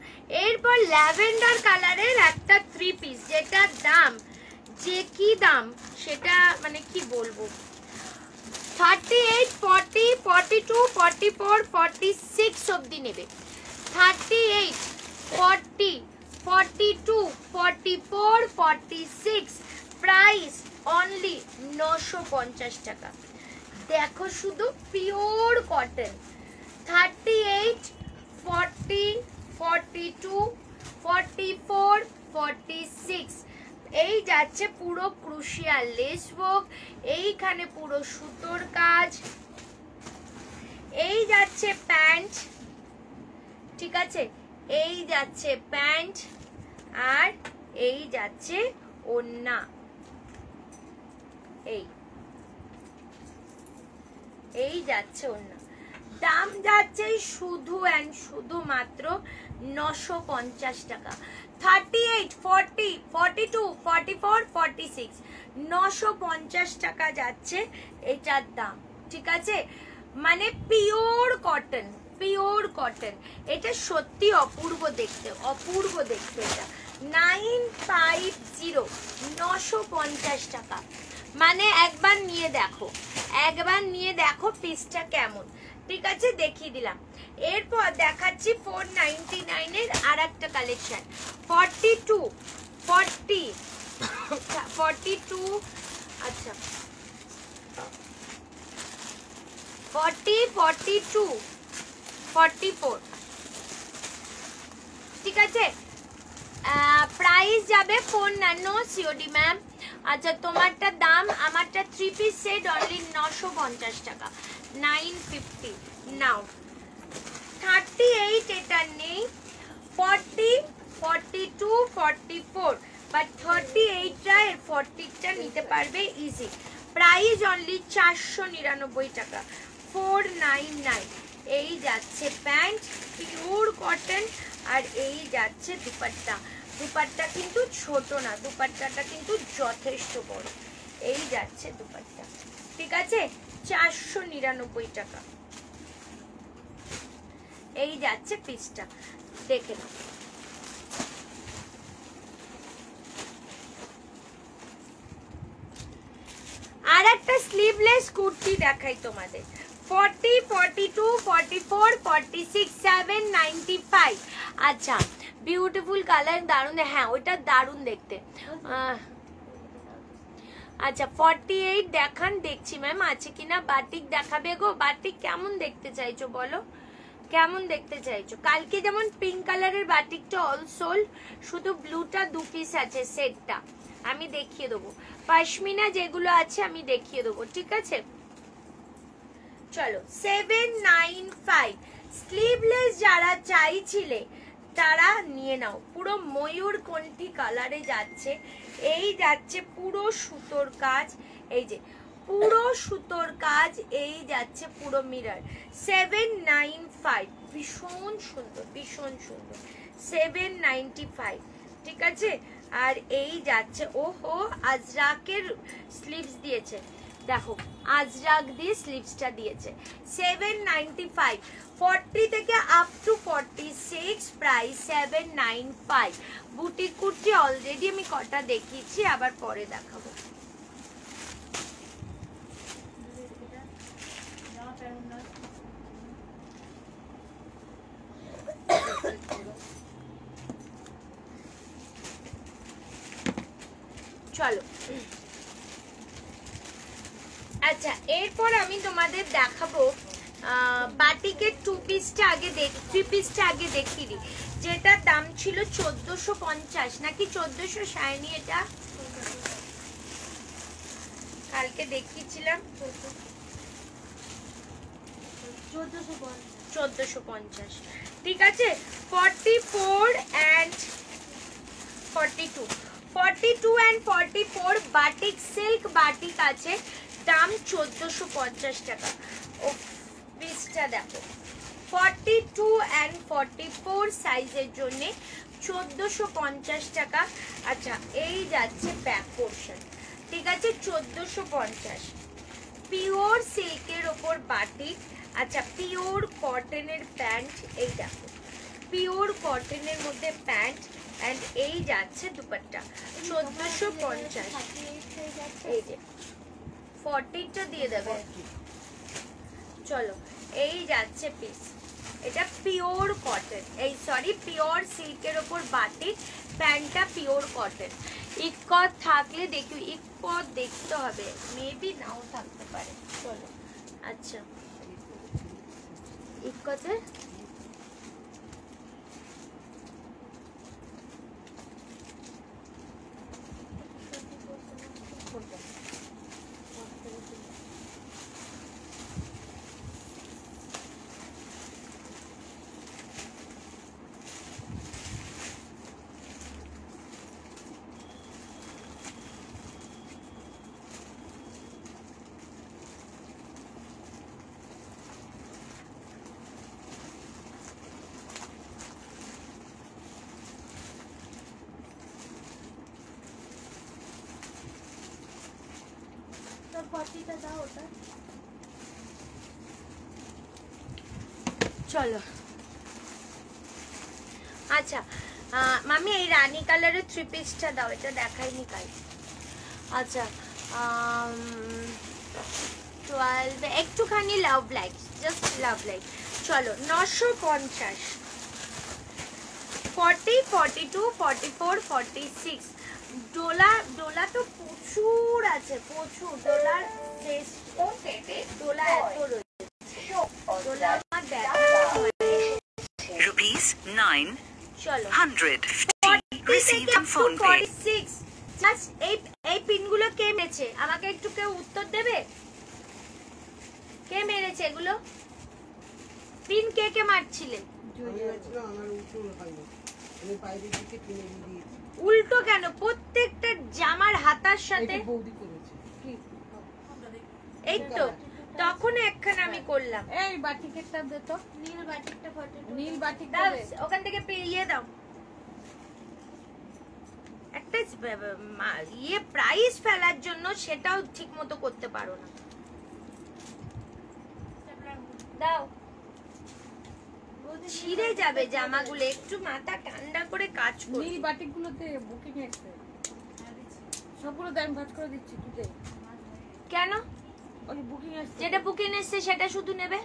এরপর ল্যাভেন্ডার কালারের একটা 3 পিস, যেটার দাম যে কি দাম সেটা মানে কি বলবো। 38, 40, 42, 44, 46 অবধি নেবে। 38, 40, 42, 44, 46, প্রাইস অনলি 950 টাকা। দেখো শুধু পিওর কটন। 38, 40, 42, 44, 46, এই যাচ্ছে পুরো ক্রুশিয়াল লেস ওয়ার্ক, এইখানে পুরো সুতোর কাজ। এই যাচ্ছে প্যান্ট, ঠিক আছে। এই যাচ্ছে প্যান্ট আর এই যাচ্ছে ওড়না। এই যাচ্ছে ওড়না। দাম যাচ্ছে শুধু এন্ড শুধুমাত্র 950 টাকা। 38, 40, 42, 44, 46, 950 টাকা যাচ্ছে এটার দাম, ঠিক আছে। মানে পিওর কটন, পিওর কটন। এটা সত্যি অপূর্ব দেখতে, অপূর্ব দেখতে। এটা 950, 950 টাকা। মানে একবার নিয়ে দেখো, একবার নিয়ে দেখো পিসটা কেমন, ঠিক আছে। দেখিয়ে দিলাম। এরপর দেখাচ্ছি 499 এর আর একটা কালেকশন। 42, 40, 42, আচ্ছা 40, 42, 44, ঠিক আছে। প্রাইস যাবে 499 সিওডি ম্যাম। আচ্ছা তোমারটা দাম, আমারটা 3 পিস সেট অনলি 950 টাকা, 950। নাও 38 এটা নেই, 40, 42, 44, বাট 38টা এর 40টা নিতে পারবে ইজি। প্রাইস অনলি 499 টাকা, 499। এই যাচ্ছে প্যান্ট পিওর কটন আর এই যাচ্ছে দুপাট্টা। দুপাট্টা কিন্তু ছোট না, দুপাট্টাটা কিন্তু যথেষ্ট বড়। এই যাচ্ছে দুপাট্টা, ঠিক আছে, 499 টাকা। এই যাচ্ছে পিসটা, দেখে নাও। আর একটা স্লিভলেস কুর্তি দেখাই তোমাদের, 40, 42, 44, 46, 795। আচ্ছা বিউটিফুল কালার, দারুন, হ্যাঁ ওইটা দারুন দেখতে। আচ্ছা 48 দেখান, দেখছি ম্যাম আছে কিনা। বাটিক দেখাবে গো, বাটিক কেমন দেখতে চাইছো বলো, কেমন দেখতে চাইছো? কালকে যেমন পিঙ্ক কালারের বাটিকটা অল সোল্ড, শুধু ব্লুটা 2 পিস আছে সেটটা, আমি দেখিয়ে দেবো। পশমিনা যেগুলো আছে আমি দেখিয়ে দেবো, ঠিক আছে। চলো 795 স্লিভলেস যারা চাইছিলে তারা নিয়ে নাও। পুরো ময়ূর কণ্ঠী কালারে যাচ্ছে, এই যাচ্ছে পুরো সুতোর কাজ, এই যে পুরো সুতোর কাজ, এই যাচ্ছে পুরো মিরর। 795, ভীষণ সুন্দর, ভীষণ সুন্দর। 795, ঠিক আছে। আর এই যাচ্ছে, ওহো আজরাকের স্লিভস দিয়েছে, দেখো আজরাক দিয়ে স্লিভসটা দিয়েছে। 795, 40 থেকে up to 46, price 795। Boutique kurti already আমি কটা দেখিয়েছি, আবার পরে দেখাবো। চলো আচ্ছা, এরপর আমি তোমাদের দেখাবো বাটিকের 2 পিসটা আগে 3 পিসটা আগে দেখিয়ে দিই, যেটার দাম ছিল 1450 নাকি 1400 শাইনি, এটা কালকে দেখিয়েছিলাম 1450, ঠিক আছে। 44 and 42, 42 and 44 batik silk batik আছে, দাম 1450 টাকা। ও পিসটা দেখো, 42 and 44 সাইজের জন্য 1450 টাকা। আচ্ছা এই যাচ্ছে ব্যাক পোর্শন, ঠিক আছে, 1450। পিওর সিল্কের ওপর বাটিক, আচ্ছা পিওর কটনের প্যান্ট, এই দেখো পিওর কটনের মধ্যে প্যান্ট, এন্ড এই যাচ্ছে দুপাট্টা 1450। এই যে 40টা দিয়ে দেবে। চলো এই যাচ্ছে পিস, এটা পিওর কটন, এই সরি পিওর সিল্কের ওপর বাটিক, প্যান্টটা পিওর কটন। ইকত থাকলে দেখি, ইকত দেখতে হবে, মেবি নাও থাকতে পারে। চলো আচ্ছা ইকতে চলো আচ্ছা মামি এই রানী কালারের 3 পিসটা দাও, এটা দেখাইনি কাল। আচ্ছা 12 একটুখানি love like, just love like. চলো 950, 40, 42, 44, 46। ডোলা ডোলা তো প্রচুর আছে, প্রচুর ডোলার শেষ ডোলা এত রয়েছে, ডোলা আমার দেখা Rupees 900. চলো 150 received on phone pay. 46। এই পিনগুলো কে মেরেছে, আমাকে একটু কেউ উত্তর দেবে, কে মেরেছে এগুলো পিন, কে কে মারছিলে? উল্টো কেন? প্রত্যেকটা জামার হাতার সাথে এই তো তখন একখানা আমি করলাম। এই বাটিকেরটা দে তো, নীল বাটিকটা ফটো, নীল বাটিক দাও, দে। ওখান থেকে ইয়ে দাও, একটা ইয়ে প্রাইস ফেলার জন্য সেটাও ঠিক মতো করতে পারো না। দাও, ছিঁড়ে যাবে জামাগুলো, একটু মাথা ঠান্ডা করে কাজ কর। নীল বাটিকগুলোতে বুকিং এসছে, সবগুলো দাম ভাঁজ করে দিচ্ছি, তুই দে। কেন? ওই বুকিং এসছে, যেটা বুকিং এসছে সেটা শুধু নেবে,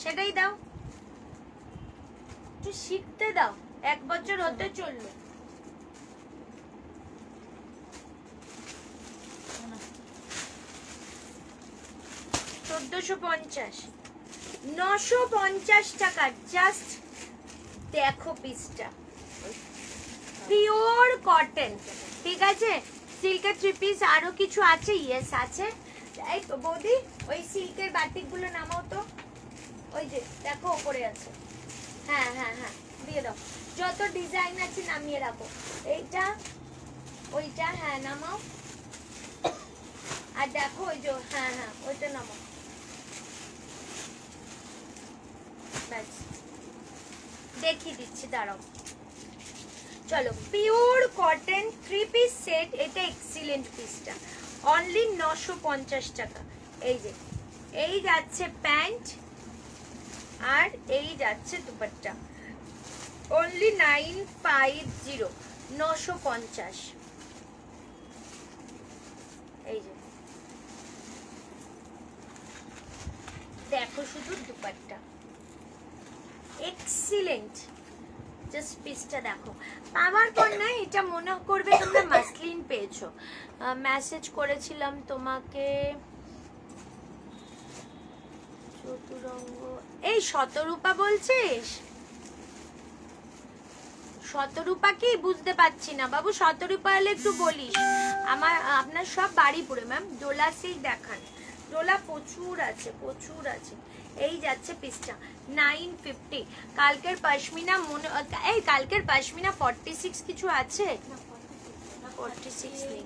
সেটাই দাও। একটু শিখতে দাও, 1 বছর হতে চললো। $1450, 950 টাকা। জাস্ট দেখো পিসটা, পিওর কটন, ঠিক আছে? সিল্কের 3 পিস আরো কিছু আছে, ইয়েস আছে। এই তো বৌদি, ওই সিল্কের বাটিক গুলো নামাও তো, ওই যে দেখো ওপরে আছে। হ্যাঁ হ্যাঁ হ্যাঁ, দিয়ে দাও। যত ডিজাইন আছে নামিয়ে রাখো। এইটা, ওইটা, হ্যাঁ নামাও। আর দেখো ওই যে, হ্যাঁ হ্যাঁ ওইটা নামাও। ব্যাস, দেখিয়ে দিচ্ছি, দাঁড়াও। চলো, পিওর কটন 3 পিস সেট, এটা এক্সিলেন্ট পিসটা, অনলি 950 টাকা। এই যে, এই যাচ্ছে প্যান্ট আর এই যাচ্ছে দুপাট্টা, অনলি 950, 950। এই যে দেখো শুধু দুপাট্টা, এক্সিলেন্ট। জাস্ট পিসটা দেখো, পাওয়ার পর না এটা মনে করবে তোমরা মাসলিন পেয়েছো। মেসেজ করেছিলাম তোমাকে, চতুরঙ্গ, এই শতরূপা বলছিস? শতরূপা কি বুঝতে পারছি না বাবু, শতরূপা হলে একটু বলিস। আপনার সব বাড়িপুরে ম্যাম। ডোলা সিল্ক দেখান, ডোলা প্রচুর আছে, প্রচুর আছে। এই যাচ্ছে পিসটা 950। কালকের পশমিনা মনে, এই কালকের পশমিনা 46 কিছু আছে? 46 নেই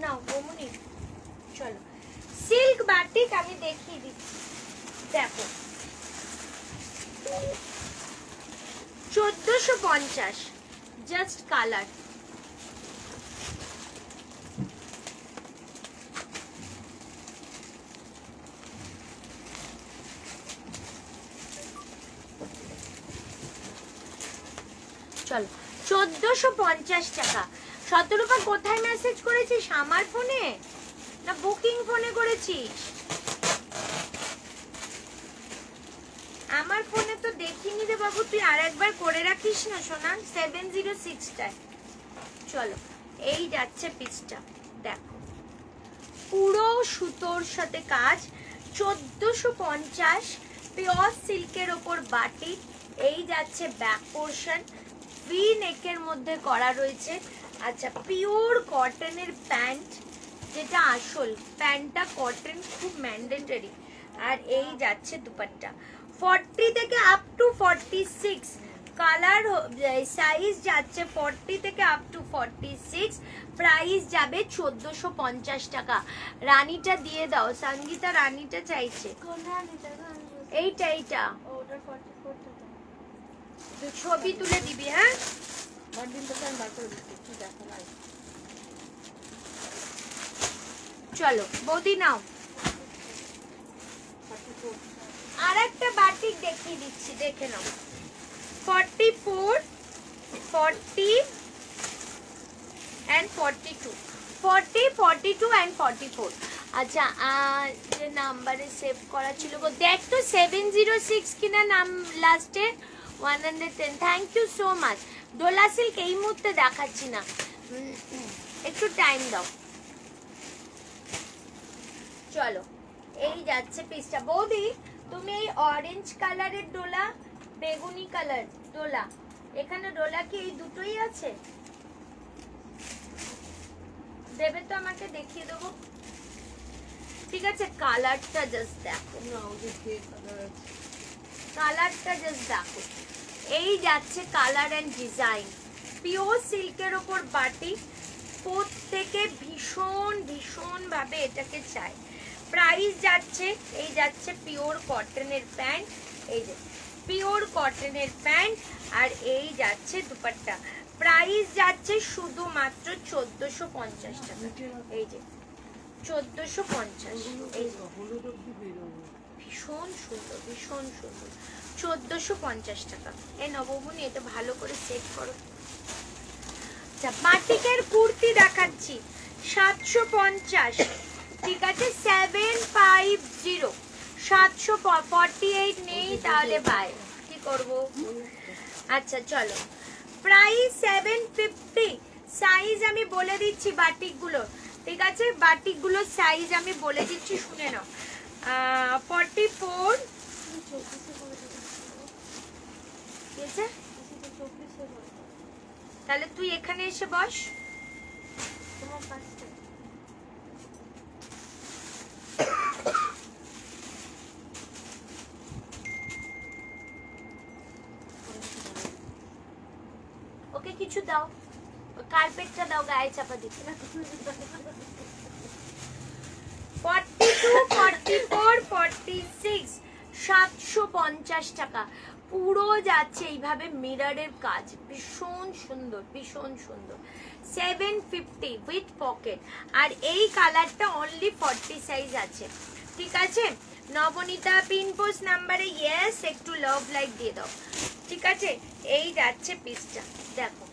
না বমুনি। চলো, সিল্ক বাটিক আমি দেখিয়ে দিচ্ছি, দেখো 1450, জাস্ট কালার। চলো, 1450 টাকা। শতরূপা কোথায় মেসেজ করেছিস? আমার ফোনে না বুকিং ফোনে করেছিস? আমার ফোনে তো দেখিনি রে বাবু, তুই আর একবার করে রাখিস না সোনা, 706টায়। চলো, এই যাচ্ছে পিসটা, দেখো পুরো সুতোর সাথে কাজ, 1450, পিওর সিল্কের ওপর বাটিক। এই যাচ্ছে ব্যাক পোর্শন, ভি নেকের মধ্যে করা রয়েছে। আচ্ছা, পিওর কটনের প্যান্ট, যেটা আসল প্যান্টটা কটন, খুব ম্যান্ডেটরি। আর এই যাচ্ছে দুপাট্টা, 40 থেকে আপ টু 46 কালার, সাইজ যাচ্ছে 40 থেকে আপ টু 46। প্রাইস যাবে 1450 টাকা। রানীটা দিয়ে দাও, সঙ্গীতা রানীটা চাইছে। এইটা এইটা ছবি তুলে দিবি, হ্যাঁ? চলো বৌদি নাও, আর একটা বাটিক দেখিয়ে দিচ্ছি, দেখে নাও। 44, 40 and 42, 40, 42 and 44। আচ্ছা, যে নাম্বারে সেভ করা ছিল গো, দেখ তো 706 কিনা নাম লাস্টে 110। Thank you so much. Dola silk এই মুহূর্তে দেখাচ্ছি না, একটু টাইম দাও। চলো, এই যাচ্ছে পিসটা। বৌদি, তুমি এই অরেঞ্জ কালারের ডোলা, বেগুনি কালার ডোলা, এখানে ডোলা কি এই দুটোই আছে? দেবে তো আমাকে, দেখিয়ে দেবো। ঠিক আছে, কালারটা জাস্ট দেখো, কালারটা জাস্ট দেখো। এই যাচ্ছে কালার এন্ড ডিজাইন, পিওর সিল্কের ওপর বাটিক, প্রত্যেকে ভীষণ ভীষণ ভাবে এটাকে চায়। প্রাইস যাচ্ছে, এই যাচ্ছে পিওর কটনের প্যান্ট, এই যে পিওর কটনের প্যান্ট, আর এই যাচ্ছে দুপাট্টা। প্রাইস যাচ্ছে শুধুমাত্র 1450 টাকা। এই যে 1450। এই যে, হলুদ অব্দি বেরোবে। ভীষণ সুন্দর, ভীষণ সুন্দর। 1450 টাকা। এই নবমণি এটা ভালো করে সেট করো। আচ্ছা, বাটিকের কুর্তি দেখাচ্ছি 750, ঠিক আছে 750। 748 নেই তাহলে বাই, কি করব? আচ্ছা চলো, প্রাইস 750। সাইজ আমি বলে দিচ্ছি বাটিকগুলো, ঠিক আছে? বাটিকগুলোর সাইজ আমি বলে দিচ্ছি, শুনে নাও। 44, ঠিক আছে? তাহলে তুই এখানে এসে বস। তোমার পাশে ওকে কিছু দাও, কার্পেটটা দাও গায়ে চাপা দিতে। 42, 44, 46, 750 টাকা। পুরো যাচ্ছে এইভাবে মিররের কাজ, ভীষণ সুন্দর, ভীষণ সুন্দর। 750 উইথ পকেট। আর এই কালারটা অনলি 40 সাইজ আছে, ঠিক আছে? নবনীতা পিন পোস্ট নাম্বারে ইয়েস, একটু লাভ লাইক দিয়ে দাও, ঠিক আছে? এই যাচ্ছে পিসটা, দেখো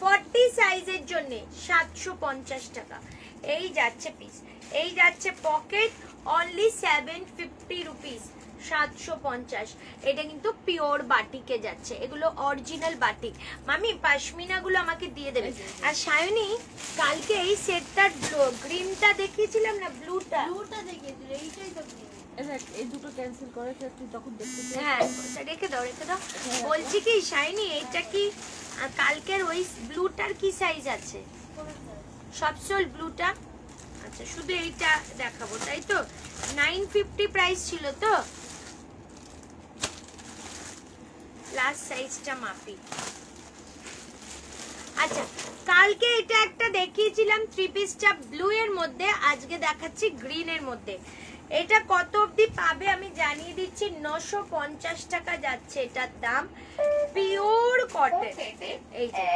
40 সাইজের জন্য 750 টাকা। এই যাচ্ছে পিস, এই যাচ্ছে পকেট, অনলি 750 রুপিস, 750। এটা কিন্তু পিওর বাটিকে যাচ্ছে, এগুলো অরিজিনাল বাটিক। মামি পাশমিনা গুলো আমাকে দিয়ে দেবে। আর সায়নী, কালকে এই সেটটার গ্রিনটা দেখিয়েছিলাম না, ব্লুটা দেখিয়েছিল, এইটাই তো গ্রিন। এই দুটো ক্যান্সেল করে তুই তখন দেখতে পেয়ে। হ্যাঁ ওটা রেখে দাও, রেখে দাও। বলছি কি সায়নী, এইটা কি কালকের ওই ব্লুটার কি সাইজ আছে? সবসল ব্লুটা। আচ্ছা, শুধু এইটা দেখাবো, তাই তো? 950 প্রাইস ছিল তো। লাস্ট সাইজটা মাপি। আচ্ছা, কালকে এটা একটা দেখিয়েছিলাম 3 পিসটা ব্লু এর মধ্যে, আজকে দেখাচ্ছি গ্রিন এর মধ্যে। এটা কত অবধি পাবে আমি জানিয়ে দিচ্ছি, 950 টাকা যাচ্ছে এটার দাম, পিওর কটন। এই যে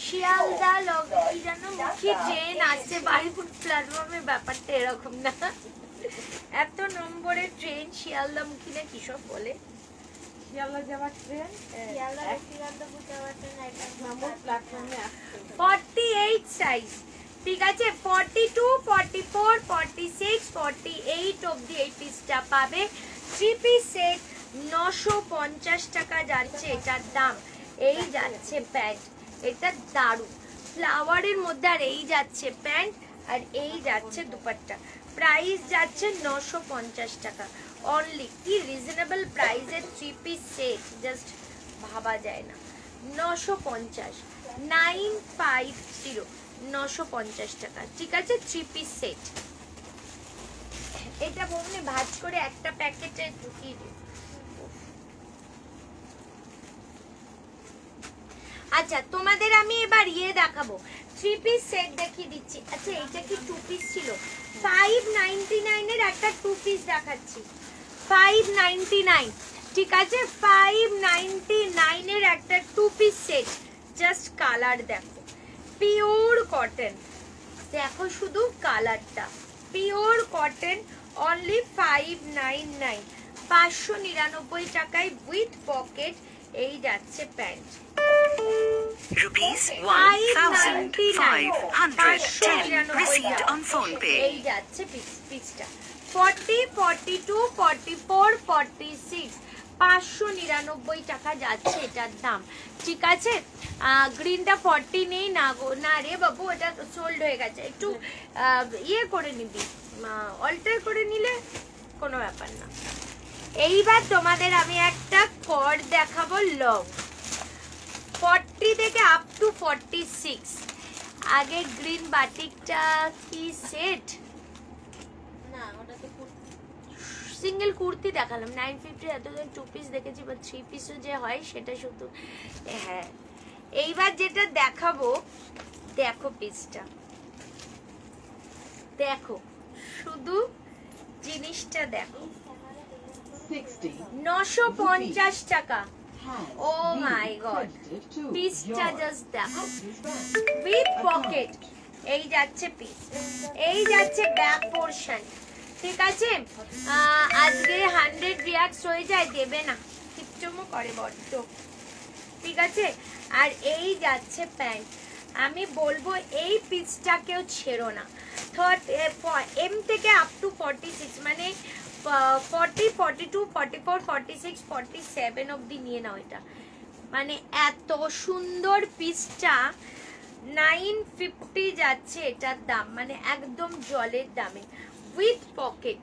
শিয়ালদা কি জানো মুখী ট্রেন আসছে বাড়িপুর প্ল্যাটফর্মে, ব্যাপারটা এরকম না। এত নম্বরের ট্রেন শিয়ালদা মুখী না কিসব বলে, শিয়ালদা যাওয়ার ট্রেন নম্বর প্ল্যাটফর্মে আসছে। 48 সাইজ, ঠিক আছে? 42, 44, 46, 48 অবধি এই পিসটা পাবে। 3 পিস সেট 950 টাকা যাচ্ছে এটার দাম। এই যাচ্ছে প্যান্ট, এটা দারুণ ফ্লাওয়ারের মধ্যে। আর এই যাচ্ছে প্যান্ট, আর এই যাচ্ছে দুপাট্টা। প্রাইস যাচ্ছে 950 টাকা অনলি। কি রিজনেবল প্রাইসের 3 পিস সেট, জাস্ট ভাবা যায় না। 950, 950, 950 টাকা, ঠিক আছে? 3 পিস সেট। এটা বললে ভাঁজ করে একটা প্যাকেটে ঢুকিয়ে দিই। আচ্ছা, তোমাদের আমি এবার ইয়ে দেখাবো, 3 পিস সেট দেখিয়ে দিচ্ছি। আচ্ছা, এটা কি 2 পিস ছিল? 599 এর একটা 2 পিস দেখাচ্ছি, 599, ঠিক আছে? 599 এর একটা 2 পিস সেট, জাস্ট কালার দেখো, পিওর কটন। দেখো শুধু কালারটা, পিওর কটন, অনলি 599, 599 টাকায় উইথ পকেট। এই যাচ্ছে pant, Rupees 1,510 received on phone pay. এই যাচ্ছে পিসটা। 40, 42, 44, 46, 599 টাকা যাচ্ছে এটার দাম, ঠিক আছে? গ্রিনটা 40 নেই না গো, না রে বাবু, এটা সোল্ড হয়ে গেছে। একটু ইয়ে করে নিবি, অল্টার করে নিলে কোনো ব্যাপার না। এইবার তোমাদের আমি একটা কর দেখাবো, লং 40 থেকে আপ টু 46। আগে গ্রিন বাটিকটা কি সেট না, ওটা তো সিঙ্গেল কুর্তি দেখালাম 950, এতদিন 2 পিস দেখেছি, বা 3 পিসও যে হয় সেটা শুধু। হ্যাঁ, এইবার যেটা দেখাবো, দেখো পিসটা, দেখো শুধু জিনিসটা দেখো, 950 টাকা। ও মাই গড, পিসটা জাস্ট দেখো, উইথ পকেট, এই যাচ্ছে পিস, এই যাচ্ছে ব্যাক পোর্শন, ঠিক আছে। আজকে 100 রিয়াক্টস হয়ে যায়, দেবে না, কিপচমো করে বড্ড, ঠিক আছে। আর এই যাচ্ছে প্যান্ট, আমি বলবো এই পিসটাকেও ছেড়ো না। এম থেকে আপ টু 46 মানে 40, 42, 44, 46, 47 অবধি নিয়ে নাও এটা। মানে এত সুন্দর পিসটা 950 যাচ্ছে এটার দাম, মানে একদম জলের দামে উইথ পকেট।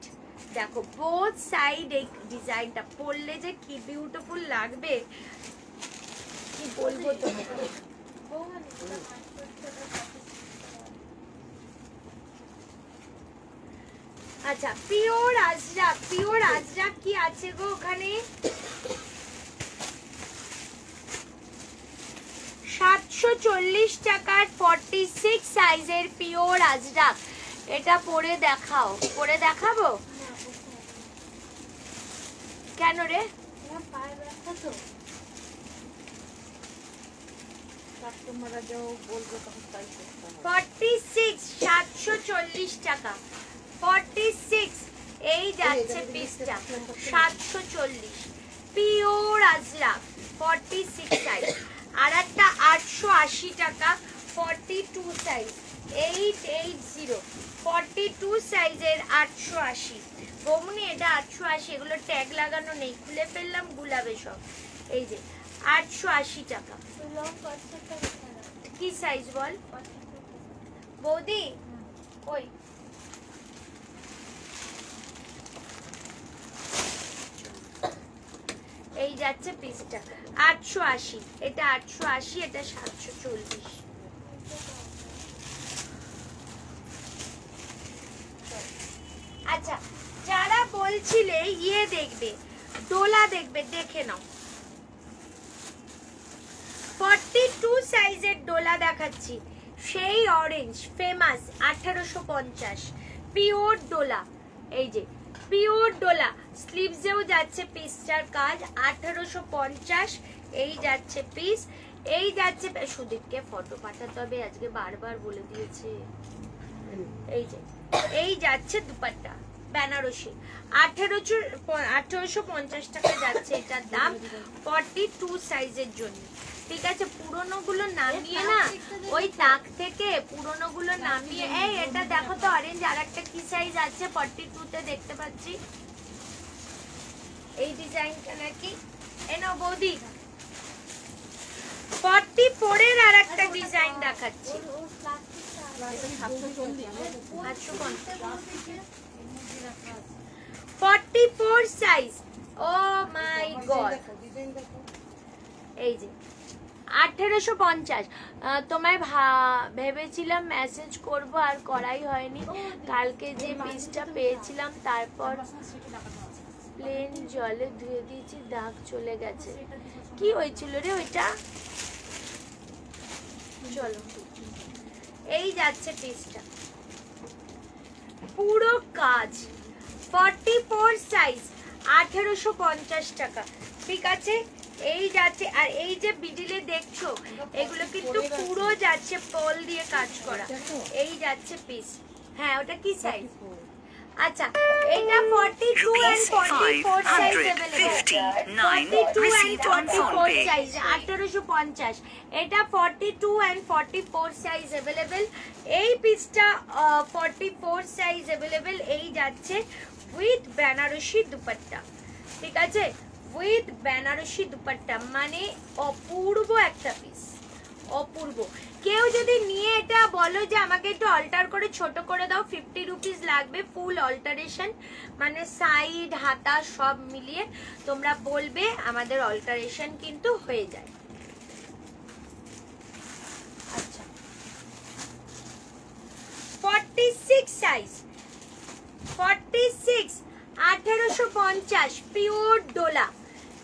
দেখো বোথ সাইড এই ডিজাইনটা পরলে যে কি বিউটিফুল লাগবে কি বলবো তোমাকে। আচ্ছা পিওর আজরাক, পিওর আজরাক কি আছে গো ওখানে? 740 টাকার 46 সাইজের পিওর আজরাক, এটা পরে দেখাও। পরে দেখাবো কেন রে? পায়ে ব্যথা তো। কাস্টমাররা যাও বলবে তখন তাই করতে হবে। 46 740 টাকা 46, এই যাচ্ছে পিসটা 740 পিওর আজরাক 46 সাইজ। আর একটা 880 টাকা 42 সাইজ 880 42 সাইজের 880। বমুনি এটা 880, এগুলো ট্যাগ লাগানো নেই, খুলে ফেললাম গুলাবে সব। এই যে 880 টাকা। লং কটসেটটা কোথায় রাখো? কি সাইজ বল বৌদি? ওই এই যাচ্ছে পিসটা 880, এটা 880, এটা 740। আচ্ছা যারা বলছিলে ইয়ে দেখবে, ডোলা দেখবে, দেখে নাও 42 সাইজের ডোলা দেখাচ্ছি, সেই অরেঞ্জ ফেমাস 1850 পিওর ডোলা। এই যে পিওর ডোলা, স্লিভসেও যাচ্ছে পিসটার কাজ 1850, এই যাচ্ছে পিস, এই যাচ্ছে। সুদীপকে ফটো পাঠাতে হবে আজকে, বারবার বলে দিয়েছে। এই যে এই যাচ্ছে দুপাট্টা বেনারসি 1850 টাকা যাচ্ছে এটার দাম 42 সাইজের জন্য, ঠিক আছে। পুরনো গুলো নামিয়ে না, ওই তাক থেকে পুরনো গুলো নামিয়ে। এই এটা দেখো তো অরেঞ্জ, আর একটা কি সাইজ আছে 42 তে দেখতে পাচ্ছি, এই ডিজাইনটা নাকি এনো বৌদি 44 এর আর একটা ডিজাইন দেখাচ্ছি। ওর প্লাস্টিকটা এটা 740 44 সাইজ। ও মাই গড, ডিজাইন দেখো। এই যে 1850। তোমায় ভেবেছিলাম মেসেজ করব, আর করাই হয়নি। কালকে যে পিসটা পেয়েছিলাম তারপর প্লেন জলে ধুয়ে দিয়েছি, দাগ চলে গেছে। কি হয়েছিল রে ওইটা? চলো এই যাচ্ছে পিসটা পুরো কাজ 44 সাইজ 1850 টাকা, ঠিক আছে। এই যাচ্ছে, আর এই যে বিডিলে দেখছো এগুলো কিন্তু পুরো যাচ্ছে পল দিয়ে কাজ করা, এই যাচ্ছে পিস। হ্যাঁ ওটা কি সাইজ? আচ্ছা এটা 42 and 44 size available, 42 and 44 size 1850, এটা 42 and 44 সাইজ अवेलेबल। এই পিসটা 44 সাইজ अवेलेबल, এই যাচ্ছে উইথ বেনারসি দুপাট্টা, ঠিক আছে, উইথ বেনারসি দুপাট্টা, মানে অপূর্ব একটা পিস, অপূর্ব। কেউ যদি নিয়ে এটা বলো যে আমাকে একটু অল্টার করে ছোট করে দাও, 50 রুপিস লাগবে ফুল অল্টারেশন, মানে সাইড হাতা সব মিলিয়ে তোমরা বলবে, আমাদের অল্টারেশন কিন্তু হয়ে যায়। আচ্ছা 46 size 46 1850 pure Dola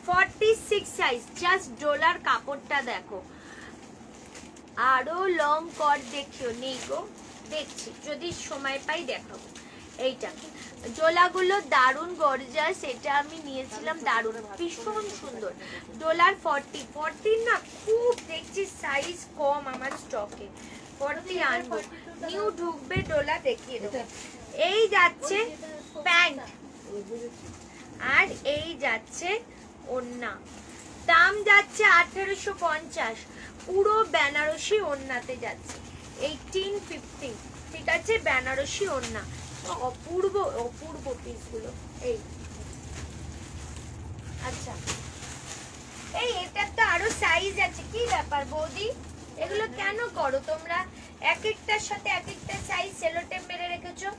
46 size, just ডোলার কাপড়টা দেখো। আরো লং কর দেখিও, নেই গো, দেখছি যদি সময় পাই দেখাবো। এইটা ডোলাগুলো দারুন গর্জাস, এটা আমি নিয়েছিলাম, দারুন ভীষণ সুন্দর। ডোলার 40 না, খুব দেখছি সাইজ কম আমার স্টকে, 40 আনবো, নিউ ঢুকবে ডোলা দেখিয়ে দেবো। এই যাচ্ছে প্যান্ট আর এই যাচ্ছে ওড়না, দাম যাচ্ছে 1850, পুরো বেনারসি ওড়নাতে যাচ্ছে 1850, ঠিক আছে? বেনারসি ওড়না, অপূর্ব অপূর্ব পিসগুলো। এই আচ্ছা, এই এটার তো আরো সাইজ আছে, কি ব্যাপার বৌদি? এগুলো কেন করো তোমরা? এক একটার সাথে এক একটা সাইজ সেলো টেপ মেরে রেখেছো।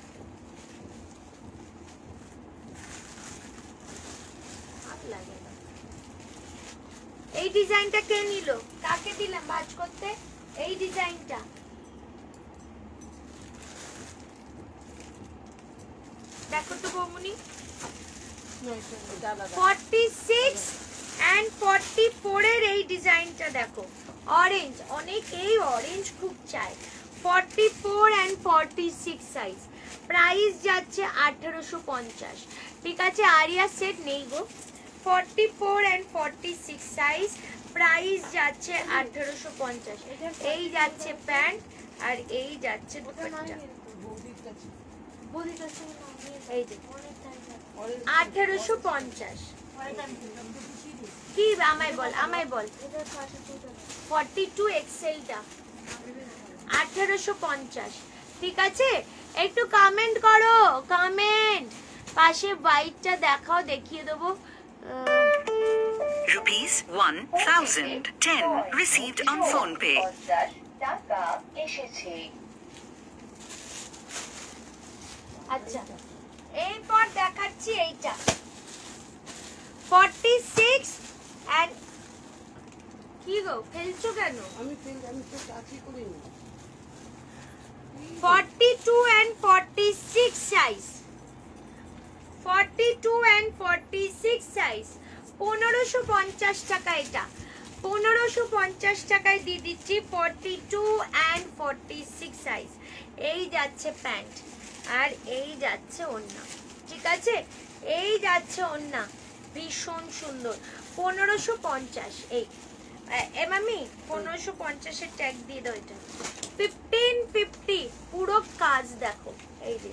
লাগে না। এই ডিজাইনটা কে নিল? কাকে দিলাম ভাঁজ করতে এই ডিজাইনটা? দেখো তো বৌমনি, 46 and 44 এর এই ডিজাইনটা দেখো, অরেঞ্জ, অনেকেই অরেঞ্জ খুব চায়। 44 and 46 সাইজ, প্রাইস যাচ্ছে 1850, ঠিক আছে? আরিয়া সেট নেই গো। 44 and 46 সাইজ, প্রাইস যাচ্ছে 1850। এই যাচ্ছে প্যান্ট আর এই যাচ্ছে দুপাট্টা, এই যে 1850। কি আমায় বল, আমায় বল। 42 এক্সেলটা 1850, ঠিক আছে? একটু কমেন্ট করো, কমেন্ট। পাশে হোয়াইটটা দেখাও, দেখিয়ে দেবো। Rupees 1010 received on phone pay. আচ্ছা, এরপর দেখাচ্ছি এইটা 46 and কি গো ফেলছো কেন? আমি তো কাছি করিনি। 42 and 46 সাইজ, 42 and 46 সাইজ 1550 টাকা। এটা 1550 টাকায় দিয়ে দিচ্ছি। 42 and 46 সাইজ, এই যাচ্ছে প্যান্ট আর এই যাচ্ছে ওড়না, ঠিক আছে? এই যাচ্ছে ওড়না, ভীষণ সুন্দর। 1550, এই মামি 1550 এর ট্যাগ দিয়ে দাও। এটা 1550, পুরো কাজ দেখো। এই যে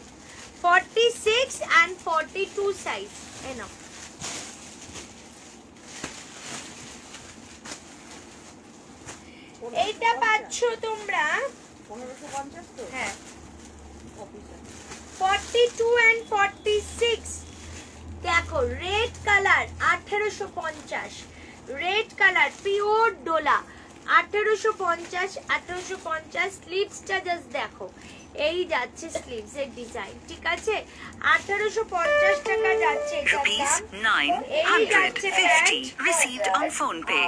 46 and 42 সাইজ, এই নাও। এইটা পাচ্ছ তোমরা 1550 তো? হ্যাঁ, 42 and 46 দেখো, red colour 1850, red colour pure Dola 1850, 1850। স্লিভসটা জাস্ট দেখো, এই যাচ্ছে স্লিভস এর ডিজাইন, ঠিক আছে? 1850 টাকা যাচ্ছে এটার Rupees দাম। এই যাচ্ছে 950 pant, received on phone pay.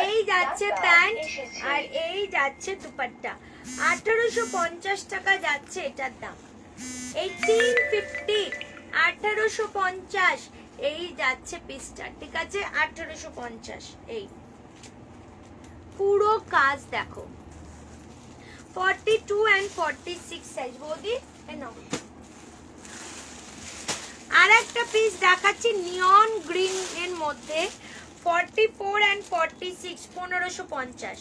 এই যাচ্ছে প্যান্ট আর এই যাচ্ছে দুপাট্টা। 1850 টাকা যাচ্ছে এটার দাম। 1850, 1850 এই যাচ্ছে পিসটা, ঠিক আছে? 1850, এই পুরো কাজ দেখো। 42 and 46 সাইজ বৌদি, নাও। আর একটা পিস দেখাচ্ছি নিয়ন গ্রিন এর মধ্যে, 44 and 46 1550,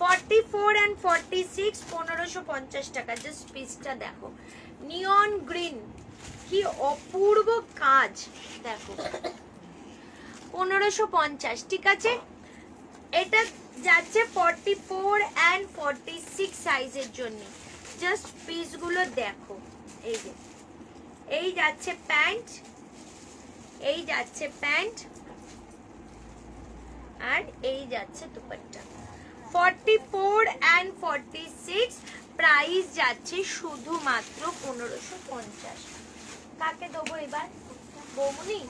44 and 46 1550 টাকা। জাস্ট পিসটা দেখো, নিয়ন গ্রিন, কি অপূর্ব কাজ দেখো। 1550, ঠিক আছে? এটা যাচ্ছে 44 and 46 সাইজের জন্য। জাস্ট পিসগুলো দেখো, এই যে এই যাচ্ছে প্যান্ট, এই যাচ্ছে প্যান্ট আর এই যাচ্ছে দুপাট্টা। 44 and 46 প্রাইস যাচ্ছে শুধুমাত্র 1550। কাকে দেবো এবার বৌমনি?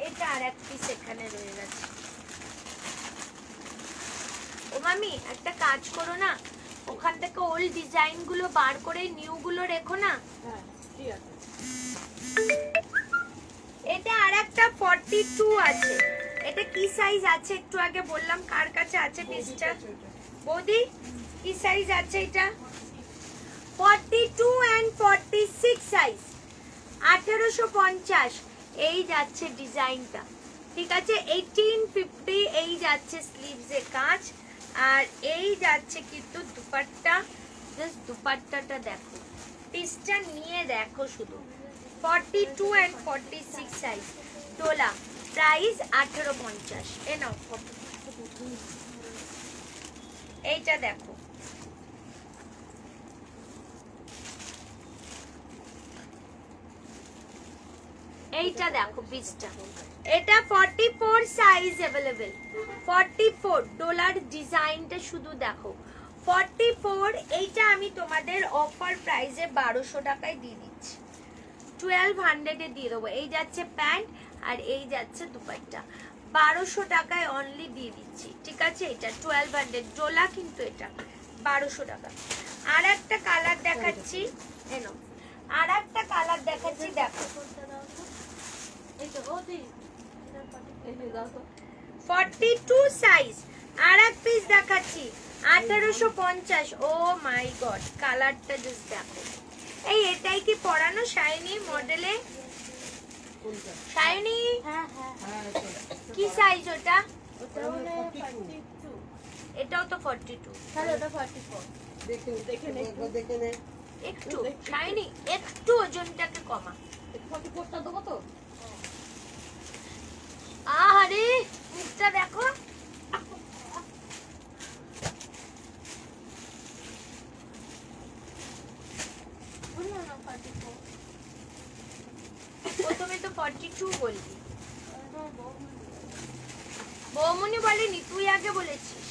এটা আর এক পিস এখানে রয়ে গেছে। ও মামি একটা কাজ করো না, ওখান থেকে ওল্ড ডিজাইন গুলো বার করে নিউ গুলো রেখো না। হ্যাঁ ঠিক আছে। এটা আর একটা 42 আছে। এটা কি সাইজ আছে একটু আগে বললাম, কার কাছে আছে পিসটা? বৌদি কি সাইজ আছে এটা? 42 and 46 সাইজ, 1850 এই যাচ্ছে ডিজাইনটা, ঠিক আছে। 1850 এই যাচ্ছে স্লিভসে কাজ, আর এই যাচ্ছে কিন্তু দুপাট্টা। জাস্ট দুপাট্টাটা দেখো, পিসটা নিয়ে দেখো শুধু। 42 and 46 সাইজ, ডোলা, প্রাইস 1850। এ নাও এইটা দেখো, এইটা দেখো পিসটা, এটা 44 সাইজ अवेलेबल। 44 ডলার ডিজাইনটা শুধু দেখো, 44। এইটা আমি তোমাদের অফার প্রাইসে 1200 টাকায় দিয়ে দিচ্ছি, 1200 এ দিয়ে দেবো। এই যাচ্ছে প্যান্ট আর এই যাচ্ছে দুপাট্টা, 1200 টাকায় অনলি দিয়ে দিচ্ছি, ঠিক আছে। এটা 1200 ডলার, কিন্তু এটা 1200 টাকা। আর একটা কালার দেখাচ্ছি, এনো আর একটা কালার দেখাচ্ছি, দেখো 42 সাইজ। আর এক পিস দেখাচ্ছি 1850। ও মাই গড, কালারটা জাস্ট দেখো। এই এটাই কি পরানো শাইনি মডেলে? শাইনি কি সাইজ ওটা? এটাও তো 42, তাহলে ওটা 44। দেখে একটু শাইনি, একটু ওজনটাকে কমা। 44টা দেবো তো? আরে মুখটা দেখো, প্রথমে তো 42 বলবি, বৌমনি বলেনি, তুই আগে বলেছিস।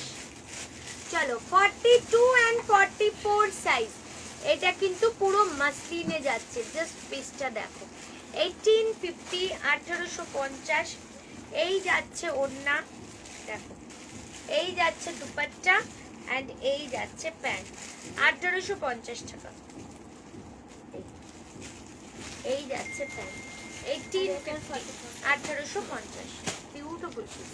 চলো 42 and 44 সাইজ, এটা কিন্তু পুরো মাসলিনে যাচ্ছে। জাস্ট পিসটা দেখো, 1850, 1850। এই যাচ্ছে ওড়না, দেখো এই যাচ্ছে দুপাট্টা, এন্ড এই যাচ্ছে প্যান্ট, 1850 টাকা। এই যাচ্ছে প্যান্ট, 1850, 1850। Beautiful piece.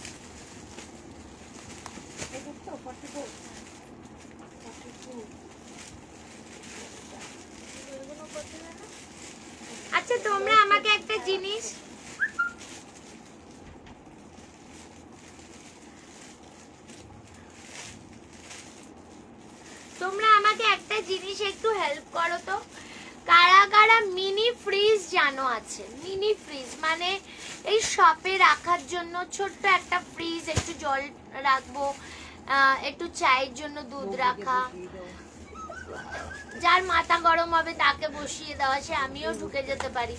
আচ্ছা তোমরা আমাকে একটা জিনিস, তোমরা আমাকে একটা জিনিস একটু হেল্প করো তো, কারা কারা মিনি ফ্রিজ জানো আছে? মিনি ফ্রিজ মানে এই শপে রাখার জন্য ছোট্ট একটা ফ্রিজ, একটু জল রাখবো, একটু চায়ের জন্য দুধ রাখা, যার মাথা গরম হবে তাকে বসিয়ে দেওয়া, সে আমিও ঢুকে যেতে পারি।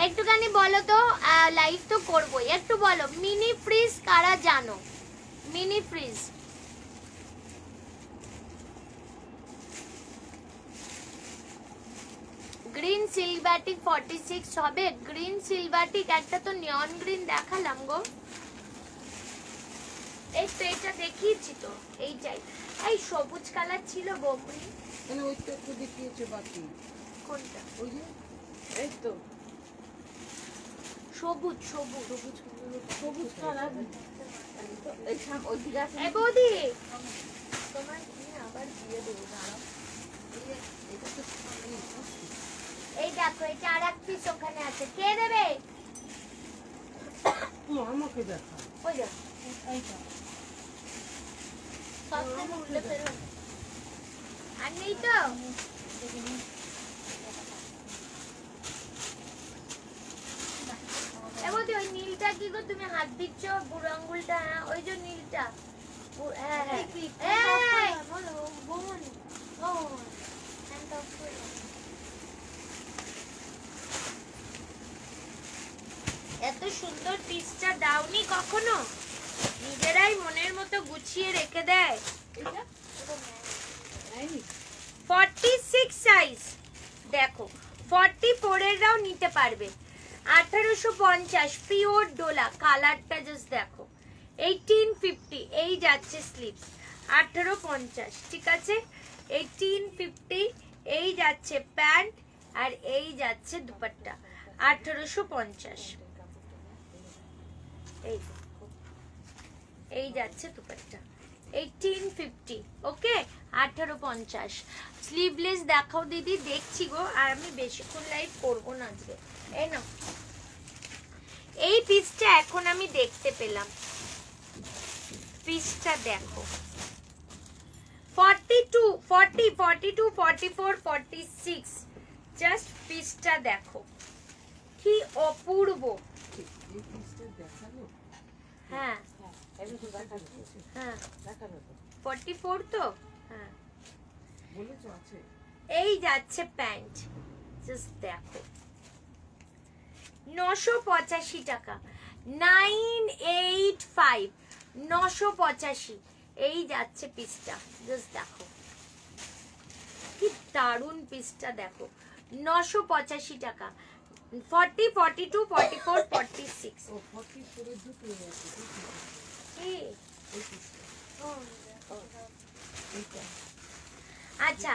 একটুখানি বলো তো, লাইভ তো করবোই, একটু বলো মিনি ফ্রিজ কারা জানো? মিনি ফ্রিজ গ্রিন সিলভাটিক 46 হবে। গ্রিন সিলভাটিক একটা তো নিয়ন গ্রিন দেখালাম গো, এই তো এটা দেখিয়েছি তো, এইটাই। এই সবুজ কালার ছিল বৌমনি, মানে ওইটা একটু দেখিয়েছে বাকি। কোনটা? ওই যে এই তো সবুজ সবুজ সবুজ কালার। এই সাম ওই দিকে আছে। এই বৌদি তোমার নিয়ে আবার দিয়ে দেবো, দাঁড়াও। এটা তো এই দেখো, এটা আর এক পিস ওখানে আছে, কে দেবে? আমাকে দেখা। ওই দেখো, সবসময় উল্টে ফেরো। আর নেই তো? বৌদি ওই নীলটা কি গো, তুমি হাত দিচ্ছ বুড়ো আঙ্গুলটা? হ্যাঁ ওই যে নীলটা, হ্যাঁ হ্যাঁ। এই! এত সুন্দর পিসটা দাওনি কখনো? নিজেরাই মনের মতো গুছিয়ে রেখে দেয়। 46 সাইজ দেখো, 44 এরও নিতে পারবে। 1850 পিওর ডোলা, কালারটা জাস্ট দেখো। 1850 এই যাচ্ছে স্লিভস, 1850, ঠিক আছে। 1850 এই যাচ্ছে প্যান্ট, আর এই যাচ্ছে দুপাট্টা, 1850। এই যাচ্ছে দুপাট্টা, 1850, ওকে। 1850। স্লিভলেস দেখাও দিদি, দেখছি গো, আর আমি বেশিক্ষণ লাইভ করবো না আজকে। এই না, এই পিসটা এখন আমি দেখতে পেলাম, পিসটা দেখো 42, 40, 42, 44, 46, জাস্ট পিসটা দেখো কি অপূর্ব। এই পিসটা দেখালো? হ্যাঁ আমি তো দেখাচ্ছি। হ্যাঁ, দেখালো তো। 44 তো, হ্যাঁ বলেছো আছে। এই যাচ্ছে প্যান্ট, জাস্ট দেখো 985 টাকা, 985, 985, এই যাচ্ছে পিসটা, জাস্ট দেখো কি দারুন পিসটা দেখো, 985 টাকা, 40, 42, 44, 46। ও 44 এর দুটো আছে। কি? এই পিসটা। এইটা। আচ্ছা,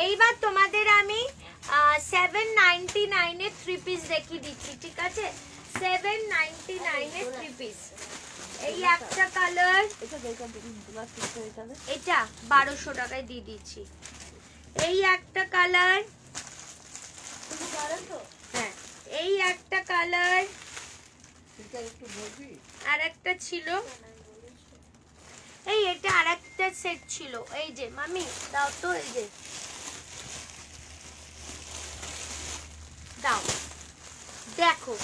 এইবার তোমাদের আমি 799 এর 3 পিস দেখিয়ে দিচ্ছি, ঠিক আছে? 799 এর 3 পিস। এই একটা কালার, এটা দেখো ব্লাউজ পিস হয়ে যাবে। এটা 1200 টাকায় দিয়ে দিচ্ছি। এই একটা কালার, তুমি পারো তো? হ্যাঁ এই একটা কালার, এটা একটু বলবি? আর একটা ছিল, এই এটা আর একটা সেট ছিল, এই যে মামি দাও তো, এই যে দাও, দেখো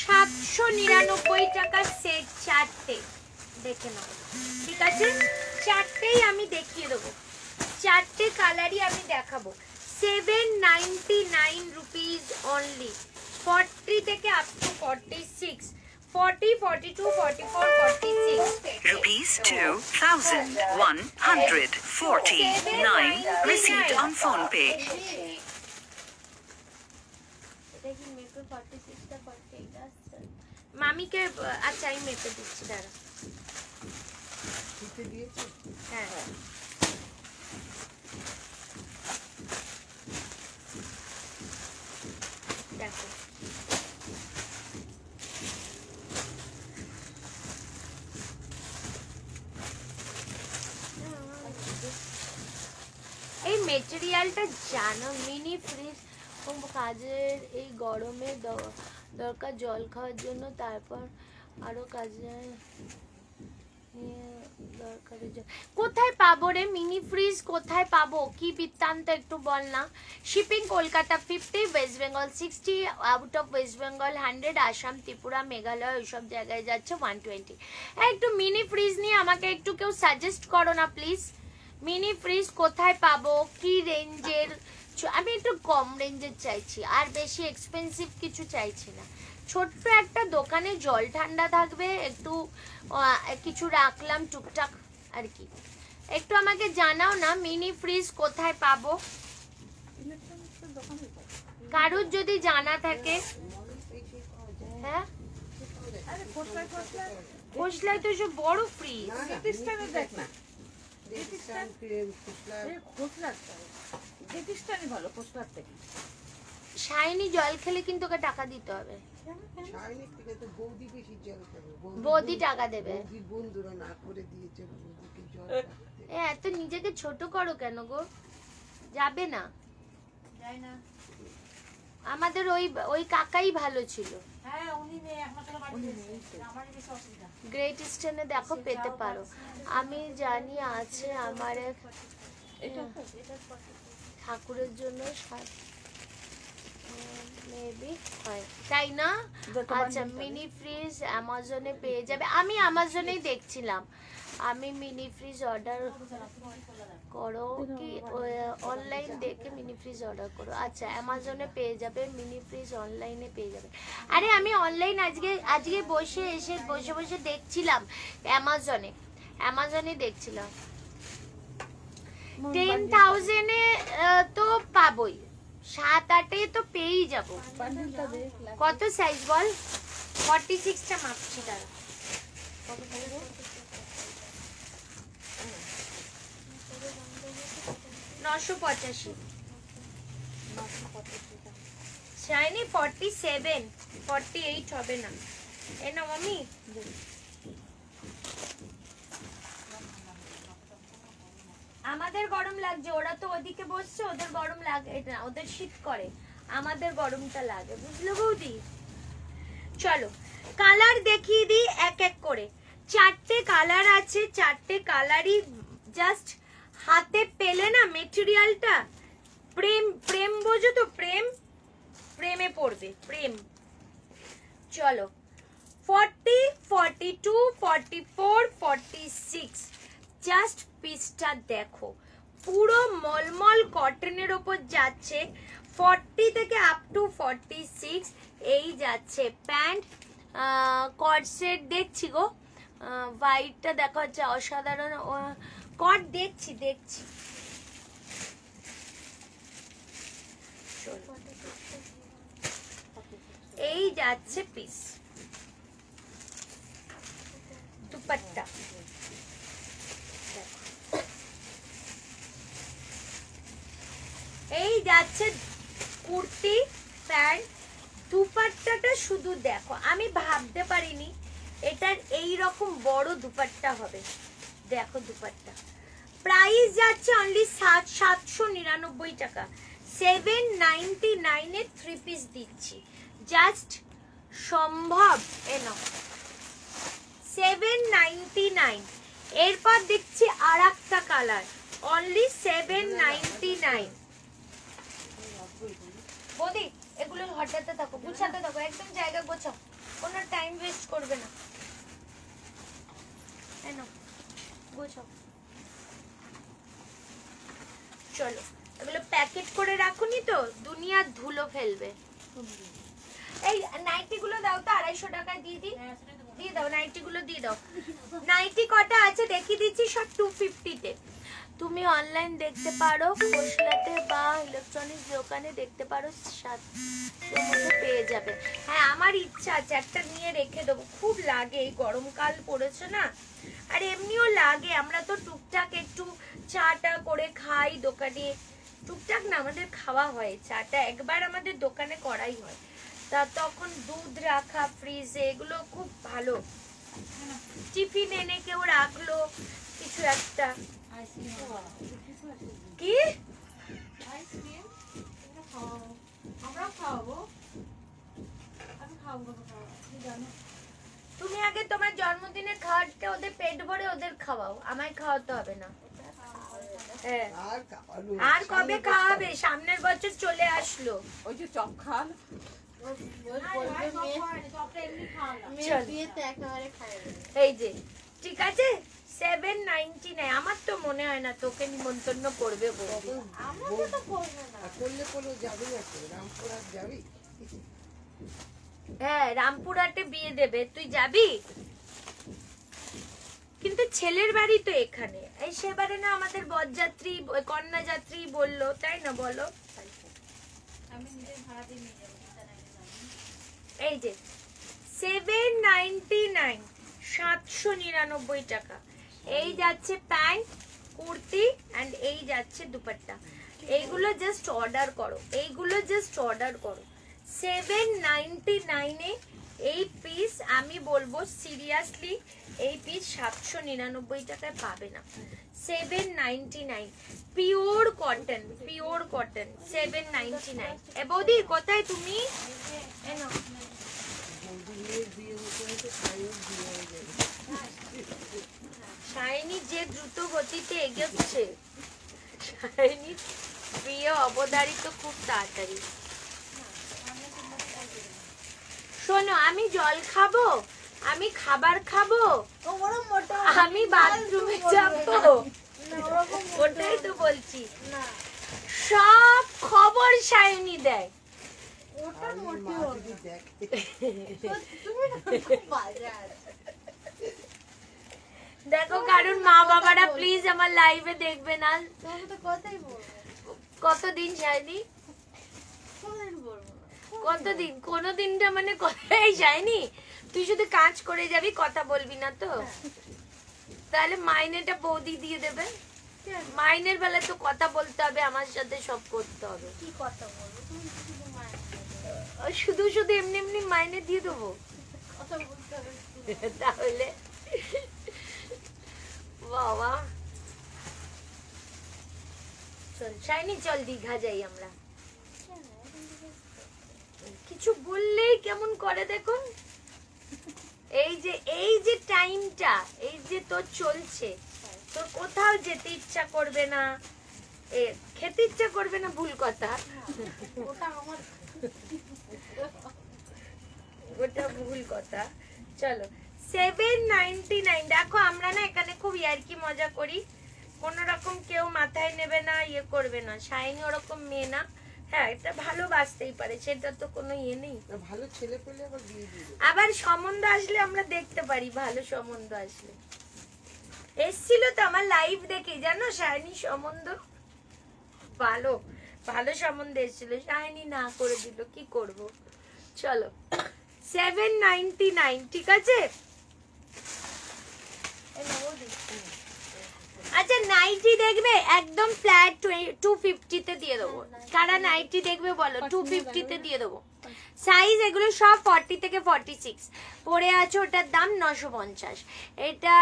799 টাকার সেট, 4টে দেখে নাও, ঠিক আছে? 4টেই আমি দেখিয়ে দেবো, 4টে কালারই আমি দেখাবো। 799 রুপিস অনলি, 40 থেকে up to 46, 40, 42, 44, 46। Rupees 2,149 received on PhonePe. এটা কি মেপে 46 টা 48 আসছে? মামিকে আচ্ছা আমি মেপে দিচ্ছি, দাঁড়া। দিতে দিয়েছে? হ্যাঁ দেখো এই মেটেরিয়ালটা জানো, মিনি ফ্রিজ কাজের এই গরমে দরকার জল খাওয়ার জন্য, তারপর আরো কাজে দরকারি জল। কোথায় পাবো রে মিনি ফ্রিজ, কোথায় পাবো, কি বৃত্তান্ত একটু বল না। Shipping Kolkata 50, West Bengal 60, out of West Bengal 100, Assam, Tripura, Meghalaya ওইসব জায়গায় যাচ্ছে 120। একটু মিনি ফ্রিজ নিয়ে আমাকে একটু কেউ সাজেস্ট করো না প্লিজ। মিনি ফ্রিজ কোথায় পাবো, কি রেঞ্জের, আমি একটু কম রেঞ্জের চাইছি, আর বেশি এক্সপেন্সিভ কিছু চাইছি না। ছোট্ট একটা দোকানে জল ঠান্ডা থাকবে, একটু কিছু রাখলাম টুকটাক আর কি। একটু আমাকে জানাও না মিনি ফ্রিজ কোথায় পাবো, ইলেকট্রনিক্সের দোকানে পাবো। কারোর যদি জানা থাকে। হ্যাঁ আরে খোসলায় খোসলায়। খোসলায় তো সব বড় ফ্রিজ। না, ডেটিস্টানে দেখ না। ডেটিস্টান ক্রিম খোসলা। এই খোসলাটা। ডেটিস্টানই ভালো খোসলার থেকে। শাইনি জল খেলে কিন্তু ওকে টাকা দিতে হবে, শাইনির থেকে তো বৌদি বেশি জল খাবে। বৌদি টাকা দেবে। বৌদির বন্ধুরা না করে দিয়েছে বৌদিকে জল খাওয়াতে। এত নিজেকে ছোট করো কেন গো, যাবে না। যাই না। আমাদের ওই কাকাই ভালো ছিল। হ্যাঁ উনি নেই একমাত্র বাড়ি গেছে, আমারই বেশি অসুবিধা। গ্রেট ইস্টার্নে দেখো পেতে পারো, আমি জানি আছে আমার এক ঠাকুরের জন্য মেবি হয়, তাই না? আচ্ছা মিনি ফ্রিজ অ্যামাজনে পেয়ে যাবে, আমি অ্যামাজনেই দেখছিলাম। আমি মিনি ফ্রিজ অর্ডার করো কি অনলাইন দেখে মিনি ফ্রিজ অর্ডার করো, আচ্ছা অ্যামাজনে পেয়ে যাবে, মিনি ফ্রিজ অনলাইনে পেয়ে যাবে। আরে আমি অনলাইন আজকে বসে বসে দেখছিলাম, অ্যামাজনে দেখছিলাম। 10,000 এ তো পাবোই, 7-8 তো পেয়েই যাবো। কত সাইজ বল? 46টা মাপছি, দাঁড়া। 985 শাইনি 47, 48 হবে না। এ না মামি, আমাদের গরম লাগছে, ওরা তো ওদিকে বসছে, ওদের গরম লাগে না, ওদের শীত করে, আমাদের গরমটা লাগে, বুঝলো বৌদি? চলো কালার দেখিয়ে দিই এক এক করে। 4টে কালার আছে, 4টে কালারই জাস্ট হাতে পেলে না মেটেরিয়ালটা প্রেম, প্রেম বোঝো তো, প্রেম, প্রেমে পড়বে, প্রেম। চলো 40, 42, 44, 46, জাস্ট পিসটা দেখো, পুরো মলমল কটনের ওপর যাচ্ছে। 40 থেকে আপ টু 46 এই যাচ্ছে প্যান্ট। কটসেট দেখছি গো, হোয়াইটটা দেখা যাচ্ছে অসাধারণ, কট দেখছি দেখছি। এই যাচ্ছে পিস, দুপাট্টা এই যাচ্ছে কুর্তি প্যান্ট, দুপাট্টাটা শুধু দেখো, আমি ভাবতে পারিনি এটার এই রকম বড় দুপাট্টা হবে। দেখো দুপাট্টা, প্রাইস যাচ্ছে অনলি 799 টাকা। 799 এর 3 পিস দিচ্ছি, জাস্ট সম্ভব। এনো 799। এরপর দেখছি আর একটা কালার, অনলি 799। বৌদি এগুলো হটাতে থাকো, গুছাতে থাকো, একদম জায়গা গোছাও, কোনো টাইম ওয়েস্ট করবে না। এনো গোছাও। চলো এগুলো প্যাকেট করে রাখুনি তো, দুনিয়ার ধুলো ফেলবে। এই নাইটি গুলো দাও তো, 250 টাকায় দিয়ে দিই, দিয়ে দাও নাইটি গুলো, দিয়ে দাও। নাইটি কটা আছে দেখিয়ে দিচ্ছি, সব 250 তে। তুমি অনলাইন দেখতে পারো, খোসলাতে বা ইলেকট্রনিক্স দোকানে দেখতে পারো, 700 মধ্যে পেয়ে যাবে। হ্যাঁ আমার ইচ্ছা আছে একটা নিয়ে রেখে দেবো, খুব লাগে, এই গরমকাল পড়েছে না, আর এমনিও লাগে। আমরা তো টুকটাক একটু চাটা করে খাই দোকানে, টুকটাক না আমাদের খাওয়া হয় চাটা, একবার আমাদের দোকানে করাই হয়, তা তখন দুধ রাখা ফ্রিজে, এগুলো খুব ভালো। টিফিন এনে কেউ রাখলো কিছু একটা, কি তুমি আগে তোমার জন্মদিনে খাওয়াতে ওদের পেট ভরে ওদের খাওয়াও, আমায় খাওয়াতে হবে না। হ্যাঁ আর কবে খাওয়াবে, সামনের বছর চলে আসলো। ওই যে চপ খান, এই যে ঠিক আছে 799। আমার তো মনে হয় না তোকে নিমন্ত্রণ করবে বৌদি। হ্যাঁ রামপুরহাটে বিয়ে দেবে, তুই যাবি? কিন্তু ছেলের বাড়ি তো এখানে, এই সেবারে না আমাদের বরযাত্রী কন্যা যাত্রী বললো, তাই না বলো? এই যে 799, 799 টাকা। এই যাচ্ছে প্যান্ট, কুর্তি এন্ড এই যাচ্ছে দুপাট্টা। এইগুলো জাস্ট অর্ডার করো, এইগুলো জাস্ট অর্ডার করো। 799 এ এই পিস আমি বলবো সিরিয়াসলি, এই পিস 799 টাকায় পাবে না। 799 পিওর কটন, পিওর কটন 799। এ বৌদি কোথায় তুমি? এনো শাইনি যে দ্রুত গতিতে এগোচ্ছে, শাইনি প্রিয় অবধারিত খুব তাড়াতাড়ি। শোনো আমি জল খাবো, আমি খাবার খাবো, আমি বাথরুমে যাবো, ওটাই তো বলছি। সব খবর শাইনি দেয়। দেখো কারণ মা বাবারা প্লিজ আমার লাইভে দেখবে না। কতদিন যায়নি, কতদিন, কোনো দিনটা মানে কথাই যায়নি। তুই শুধু কাজ করে যাবি, কথা বলবি না তো, তাহলে মাইনেটা বৌদি দিয়ে দেবে। মাইনের বেলা তো কথা বলতে হবে, আমার সাথে সব করতে হবে। কি কথা বলবো তুমি, শুধু শুধু এমনি এমনি মাইনে দিয়ে দেবো? কথা বলতে হবে তাহলে বাবা চল শাইনি, চল দীঘা যাই আমরা। কিছু বললেই কেমন করে দেখুন। এই যে টাইমটা, এই যে তোর চলছে, তোর কোথাও যেতে ইচ্ছা করবে না, খেতে ইচ্ছা করবে না, ভুল কথা, ওটা ভুল কথা। চলো 799। দেখো আমরা না এখানে খুব ইয়ার্কি মজা করি, কোন রকম কেউ মাথায় নেবে না, ইয়ে করবে না। শাইনি ওরকম মেয়ে না। হ্যাঁ, এটা ভালোবাসতেই পারে, সেটা তো কোনো ইয়ে নেই। ভালো ছেলে পেলে আবার বিয়ে দিবে। আবার সম্বন্ধ আসলে আমরা দেখতে পারি, ভালো সম্বন্ধ আসলে। এসছিল তো আমার লাইভ দেখে, জানো শাইনি সম্বন্ধ ভালো ভালো সম্বন্ধ এসেছিল, শাইনি না করে দিল, কি করব। চলো 799, ঠিক আছে। আচ্ছা নাইটি দেখবে একদম ফ্ল্যাট 250 তে দিয়ে দেবো। কারা নাইটি দেখবে বলো, 250 তে দিয়ে দেবো। সাইজ এগুলো সব 40 থেকে 46 পরে আছে, ওটার দাম 950। এটা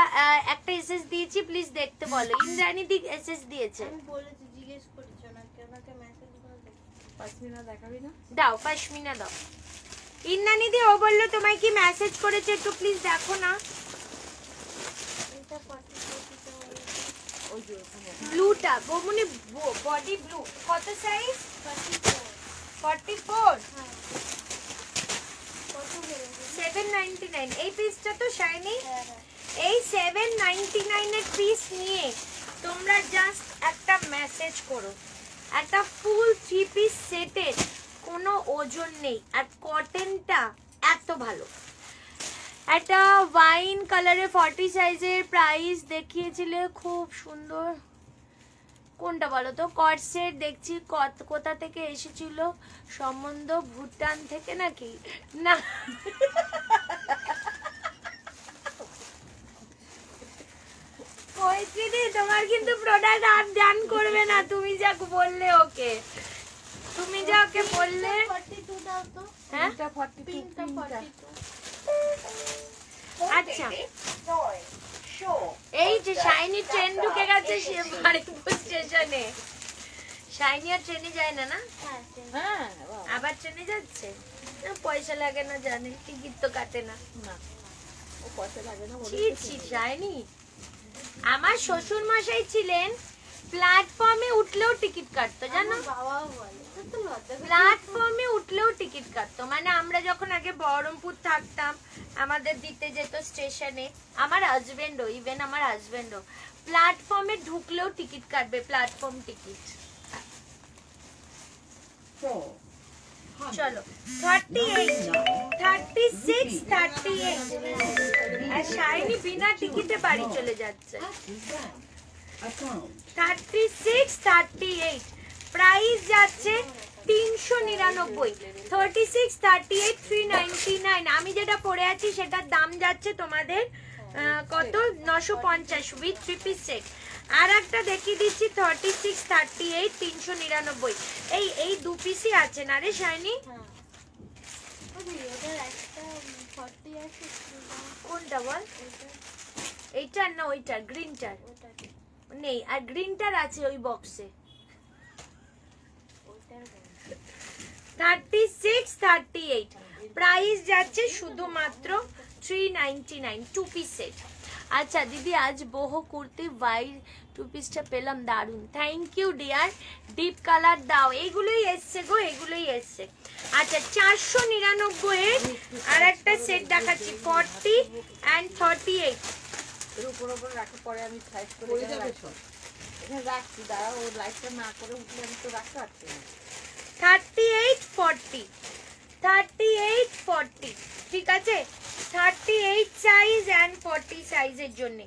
একটা এসএস দিয়েছি, প্লিজ দেখতে বলো। ইন্দ্রাণী দিক এসএস দিয়েছে, আমি বলেছি, জিজ্ঞেস করেছি ওনাকে, ওনাকে মেসেজ করে দেখো। পাশমিনা দেখাবি না? দাও পশমিনা দাও। ইন্দ্রাণী দি ও বললো তোমায় কি মেসেজ করেছে, একটু প্লিজ দেখো না। এটা 40 ওই যে ওখানে ব্লুটা বমুনি, বডি ব্লু, কত সাইজ? 44। 44। হ্যাঁ, কত বলেছে? 799। এই পিসটা তো শাইনি। হ্যাঁ হ্যাঁ, এই 799 এর পিস নিয়ে তোমরা জাস্ট একটা মেসেজ করো, একটা ফুল 3 পিস সেটের কোনো ওজন নেই, আর কটনটা এত ভালো। একটা ওয়াইন কালারে 40 সাইজের প্রাইস দেখিয়েছিলে, খুব সুন্দর। কোনটা বলো তো? কট সেট দেখছি, কোথা থেকে এসেছিল সম্বন্ধ? ভুটান থেকে নাকি? না পয়ত্রিদি, তোমার কিন্তু প্রোডাক্ট আর ডান করবে না, তুমি যা বললে ওকে, তুমি যা ওকে বললে। 42 দাও তো। হ্যাঁ এটা 42 পিঙ্কটা 42। আচ্ছা, এই যে শাইনি ট্রেন ঢুকে গেছে বারিকপুর স্টেশনে। শাইনি আর ট্রেনে যায় না, না হ্যাঁ, same। হ্যাঁ বাহ, আবার ট্রেনে যাচ্ছে? না, পয়সা লাগে না জানে, টিকিট তো কাটে না। না ও পয়সা লাগে না বলে ছি ছি শাইনি, আমার শ্বশুর মশাই ছিলেন, প্ল্যাটফর্মে উঠলেও টিকিট কাটতো, জানো? আমার বাবাও বলে, তো তো লজ্জা করে। প্ল্যাটফর্মে উঠলেও টিকিট কাটতো। মানে আমরা যখন আগে বহরমপুর থাকতাম, আমাদের দিতে যেত স্টেশনে, আমার হাজবেন্ডও, ইভেন আমার হাজবেন্ডও প্ল্যাটফর্মে ঢুকলেও টিকিট কাটবে, প্ল্যাটফর্ম টিকিট। চলো 38, 36, 38। আর শাইনি বিনা টিকিটে বাড়ি চলে যাচ্ছে। 36, 38 প্রাইস যাচ্ছে 399। 36, 38, 399। আমি যেটা পরে আছি সেটার দাম যাচ্ছে তোমাদের কত? 950 উইথ 3 পিস সেট। আর একটা দেখিয়ে দিচ্ছি 36, 38, 399। এই 2 পিসই আছে না রে শাইনি? হ্যাঁ, ওই ওটার একটা 40 আছে, কোনটা বল? ওটা এইটার না ওইটার? গ্রিনটার ওটা নেই, আর গ্রিনটার আছে ওই বক্সে। ওটার বলে। 36, 38 প্রাইস যাচ্ছে শুধুমাত্র 399, 2 পিস সেট। আচ্ছা দিদি, আজ বহু কুর্তি ওয়াইড 2 পিসটা পেলাম, দারুন, thank you dear. Deep colour দাও, এইগুলোই এসছে গো, এগুলোই এসছে। আচ্ছা 499 এর আর একটা সেট দেখাচ্ছি, 40 and 38। এর উপর রাখে, পরে আমি সাইজ করে পড়ে এখানে যাবে রাখবো। এখানে রাখছি, দাঁড়া, ও লাইটটা না করে উঠলে আমি তো রাখতে পারছি না। 38, 40, 38, 40, ঠিক আছে? 38 সাইজ এন্ড 40 সাইজের জন্য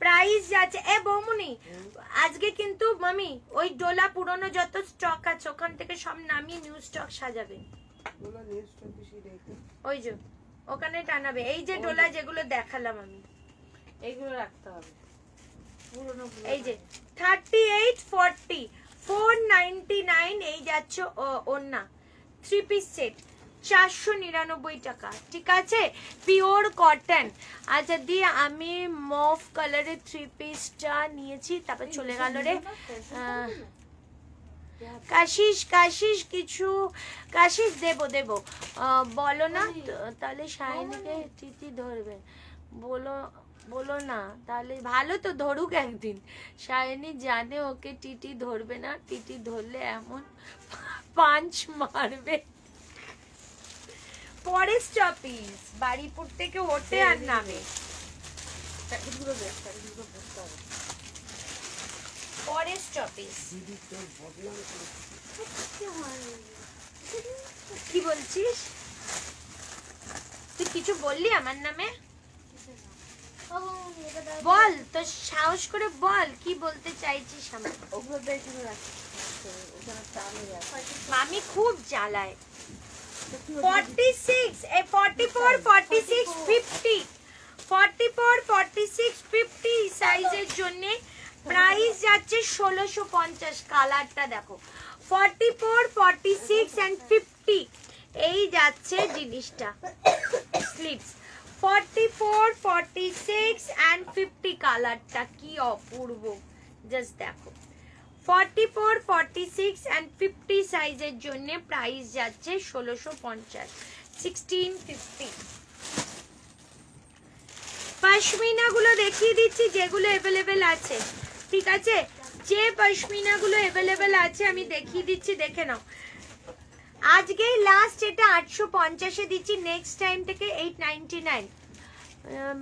প্রাইস যাচ্ছে। এ বৌমনি, আজকে কিন্তু মামি ওই ডোলা পুরনো যত স্টক আছে ওখান থেকে সব নামিয়ে নিউ স্টক সাজাবে। ওগুলো নিউজ স্টক বেশি রেখে ওই যে ওখানে টানাবে, এই যে ডোলা যেগুলো দেখালাম আমি, এইগুলো রাখতে হবে পুরোনো। এই যে 38, 40, 499। এই যাচ্ছে ওন্না 3 পিস সেট 499 টাকা, ঠিক আছে? Pure cotton. আচ্ছা দিয়ে আমি মফ কালারের 3 পিসটা নিয়েছি, তারপর চলে গেল রে। কাশিস কাশিস কিছু কাশিস দেবো বলো না তাহলে শাইনিকে টিটি ধরবে বলো বলো না তাহলে ভালো তো ধরুক একদিন শাইনি জানে ওকে টিটি ধরবে না টিটি ধরলে এমন পাঞ্চ মারবে পরে স্টপিস বাড়িপুর থেকে ওঠে আর নামে প্যাকেটগুলো দেখ, প্যাকেটগুলো ভরতে হবে। পরে স্টপিস দিদি তোর বদনাম করেছে। কি বলছিস তুই কিছু বললি আমার নামে বল তো সাহস করে বল কি বলতে চাইছিস আমার ওগুলো দেখ, এখানে রাখি। ওখানে টানে রাখ। মামি খুব জ্বালায় 46 এই 44 46 50 44 46 50 সাইজের জন্য প্রাইস যাচ্ছে 1650 কালারটা দেখো 44 46 এন্ড 50 এই যাচ্ছে জিনিসটা স্লিভস 44 46 এন্ড 50 কালারটা কি অপূর্ব জাস্ট দেখো 44 46 এন্ড 50 সাইজের জন্য প্রাইস যাচ্ছে 1650 1650 পশমিনা গুলো দেখিয়ে দিচ্ছি যেগুলো अवेलेबल আছে ঠিক আছে যে পশমিনা গুলো अवेलेबल আছে আমি দেখিয়ে দিচ্ছি দেখে নাও আজকে লাস্ট এটা 850 এ দিচ্ছি নেক্সট টাইম থেকে 899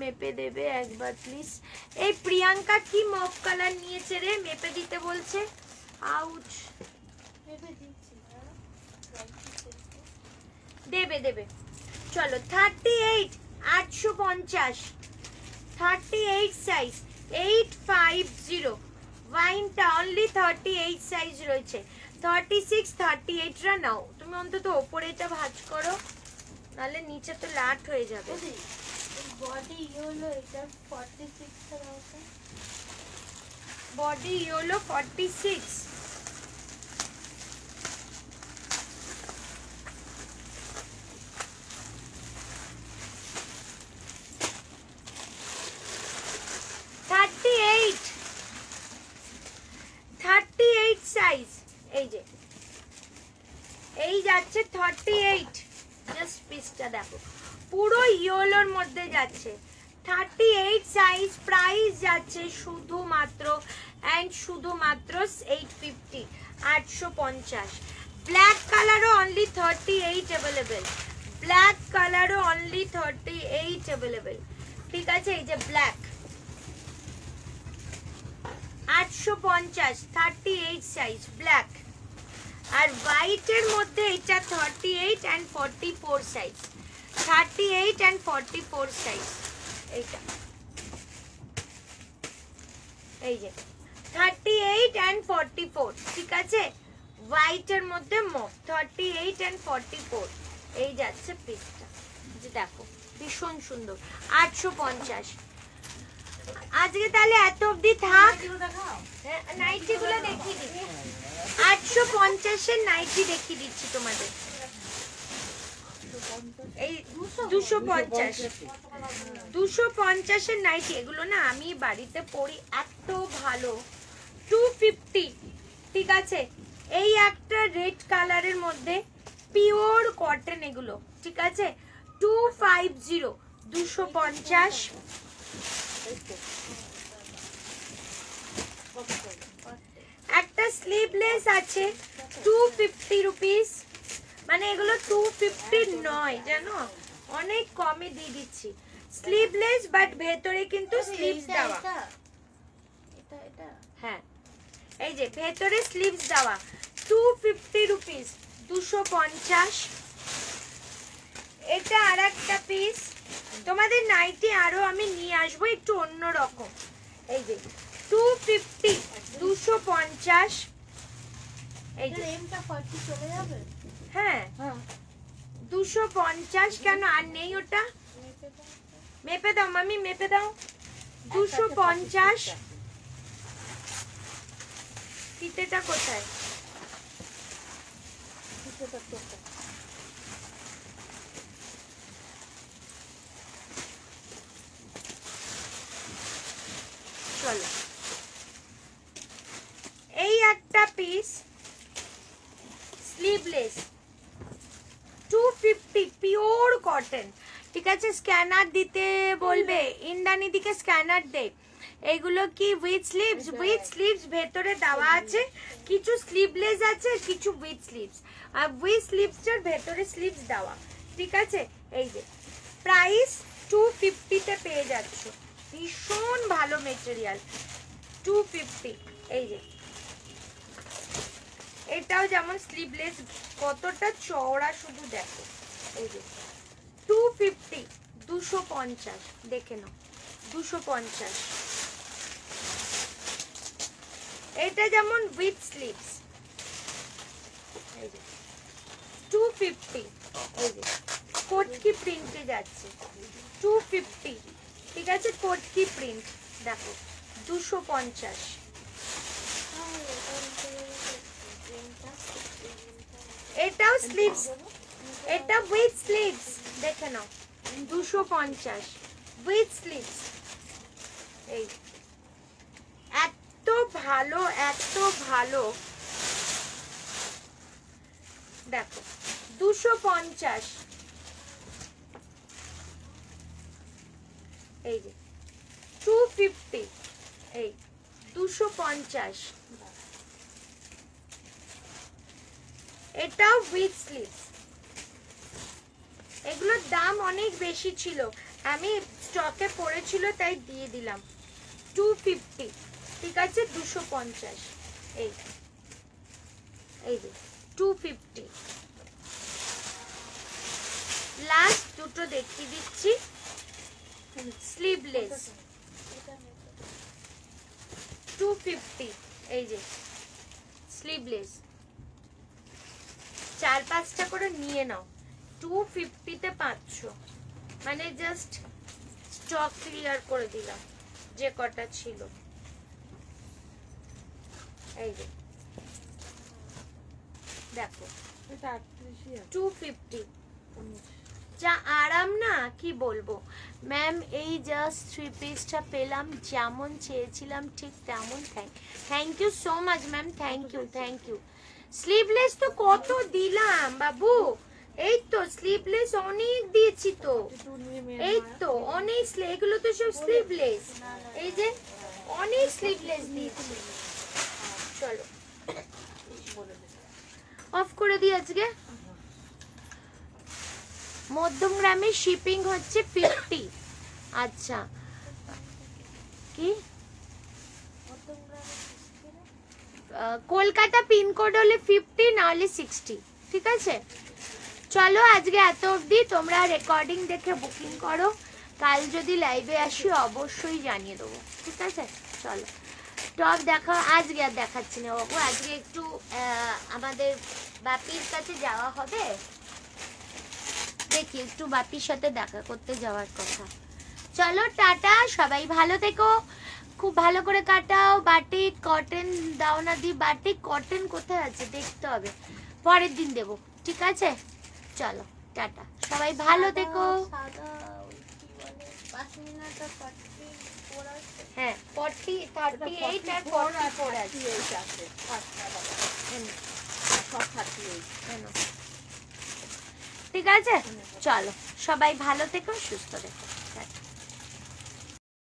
মেপে দেবে একবার প্লিজ এই প্রিয়াঙ্কা কি মফ কালার নিয়েছে রে মেপে দিতে বলছে আউচ দেবে দেবে চলো 38 850 38 সাইজ 850 ওয়াইনটা অনলি 38 সাইজ রয়েছে 36 38 রা নাও তুমি অন্তত উপরে এটা ভাঁজ করো নালে নিচে তো লাট হয়ে যাবে বডি ইয়েলো এটা 46 এর আছে বডি ইয়েলো 46 38 সাইজ এই যে এই যাচ্ছে 38 জাস্ট পিসটা দেখো পুরো ইয়েলোর মধ্যে যাচ্ছে 38 সাইজ প্রাইস যাচ্ছে শুধুমাত্র এন্ড শুধুমাত্র 850 850 ব্ল্যাক কালারও অনলি 38 अवेलेबल ব্ল্যাক কালারও অনলি 38 अवेलेबल ঠিক আছে এই যে ব্ল্যাক 850 38 সাইজ ব্ল্যাক আর হোয়াইটের মধ্যে এটা 38 এন্ড 44 সাইজ 38 এন্ড 44 সাইজ এইটা এই যে 38 এন্ড 44 ঠিক আছে হোয়াইটের মধ্যে মফ 38 এন্ড 44 এই যাচ্ছে পিসটা যে দেখো ভীষণ সুন্দর 850 আজকে তাহলে এত অবধি থাক নাইটি গুলো দেখিয়ে দিচ্ছি 850 এর নাইটি দেখিয়ে দিচ্ছি তোমাদের এই 250 এর নাইটি এগুলো না আমি বাড়িতে পরি এত ভালো 250 ঠিক আছে এই একটা রেড কালারের মধ্যে পিওর কটন এগুলো ঠিক আছে 250 250 একটা স্লিভলেস আছে 250 রুপিস মানে এগুলো 250 নয় জানো অনেক কমে দিয়ে দিচ্ছি স্লিভলেস বাট ভেতরে কিন্তু স্লিভস দেওয়া এটা এটা হ্যাঁ এই যে ভেতরে স্লিভস দেওয়া 250 রুপিস 250 এটা আরেকটা পিস তোমাদের নাইটি আরো আমি নিয়ে আসবো একটু অন্য রকম এই যে 250 250 এই যে এমটা 40 চলে যাবে হ্যাঁ 250 কেন আর নেই ওটা মেপে দাও মামি মেপে দাও 250 ফিতেটা কোথায় চলো এই একটা পিস স্লিভলেস 250 পিওর কটন, ঠিক আছে। স্ক্যানার দিতে বলবে, ইন্দ্রাণী দিকে স্ক্যানার দে। এগুলো কি উইথ স্লিভস? উইথ স্লিভস ভেতরে দেওয়া আছে, কিছু স্লিভলেস আছে, কিছু উইথ স্লিভস। আর উইথ স্লিভসটার ভেতরে স্লিভস দেওয়া, ঠিক আছে। এই যে প্রাইস 250 পেয়ে যাচ্ছ, ভীষণ ভালো মেটেরিয়াল, 250। এই যে এটাও যেমন স্লিভলেস, কতটা চওড়া শুধু দেখো। এই যে 250, 250 দেখে নাও, 250। এটা যেমন উইথ স্লিভস, এই যে 250। এই যে কোটকি প্রিন্টে যাচ্ছে 250, ঠিক আছে। কোটকি প্রিন্ট দেখো 250। এটাও স্লিভস, এটা উইথ স্লিভস দেখে নাও 250 উইথ স্লিভস। এই এত ভালো, এত ভালো দেখো 250। এই যে 250, এই 250। এটাও উইথ স্লিভস। এগুলোর দাম অনেক বেশি ছিল, আমি স্টকে পড়েছিল তাই দিয়ে দিলাম 250, ঠিক আছে। 250। এই এই যে 250। লাস্ট দুটো দেখিয়ে দিচ্ছি, স্লিভলেস 250। এই যে স্লিভলেস, 4-5টা করে নিয়ে নাও, 250 পাচ্ছ, মানে জাস্ট স্টক ক্লিয়ার করে দিলাম যে কটা ছিল। এই যে দেখো 250, যা আরাম না কি বলবো ম্যাম। এই জাস্ট 3 পিসটা পেলাম, যেমন চেয়েছিলাম ঠিক তেমন। Thank you so much ma'am, thank you, thank you. Sleeveless তো কত দিলাম বাবু, এই তো স্লিভলেস অনেক দিয়েছি তো, এই তো অনেক, এগুলো তো সব স্লিভলেস, এই যে অনেক স্লিভলেস দিয়েছি। চলো অফ করে দিই আজকে। মধ্যমগ্রামে শিপিং হচ্ছে 50। আচ্ছা কি কলকাতা পিনকোড হলে 50, না হলে 60, ঠিক আছে। চলো আজকে এত অবধি, তোমরা রেকর্ডিং দেখে বুকিং করো, কাল যদি লাইভে আসি অবশ্যই জানিয়ে দেবো, ঠিক আছে। চলো টপ দেখা, আজকে আর দেখাচ্ছি না বাবু, আজকে একটু আমাদের বাপির কাছে যাওয়া হবে, দেখি একটু বাপির সাথে দেখা করতে যাওয়ার কথা। চলো টাটা, সবাই ভালো থেকো, খুব ভালো করে কাটাও। বাটিক কটন দাও না দি, বাটিক কটন কোথায় আছে দেখতে হবে, পরের দিন দেবো, ঠিক আছে। চলো টাটা, সবাই ভালো থেকো। হ্যাঁ 40, 38 আর 44 আছে। ঠিক আছে, চলো সবাই ভালো থেকো, সুস্থ থেকো।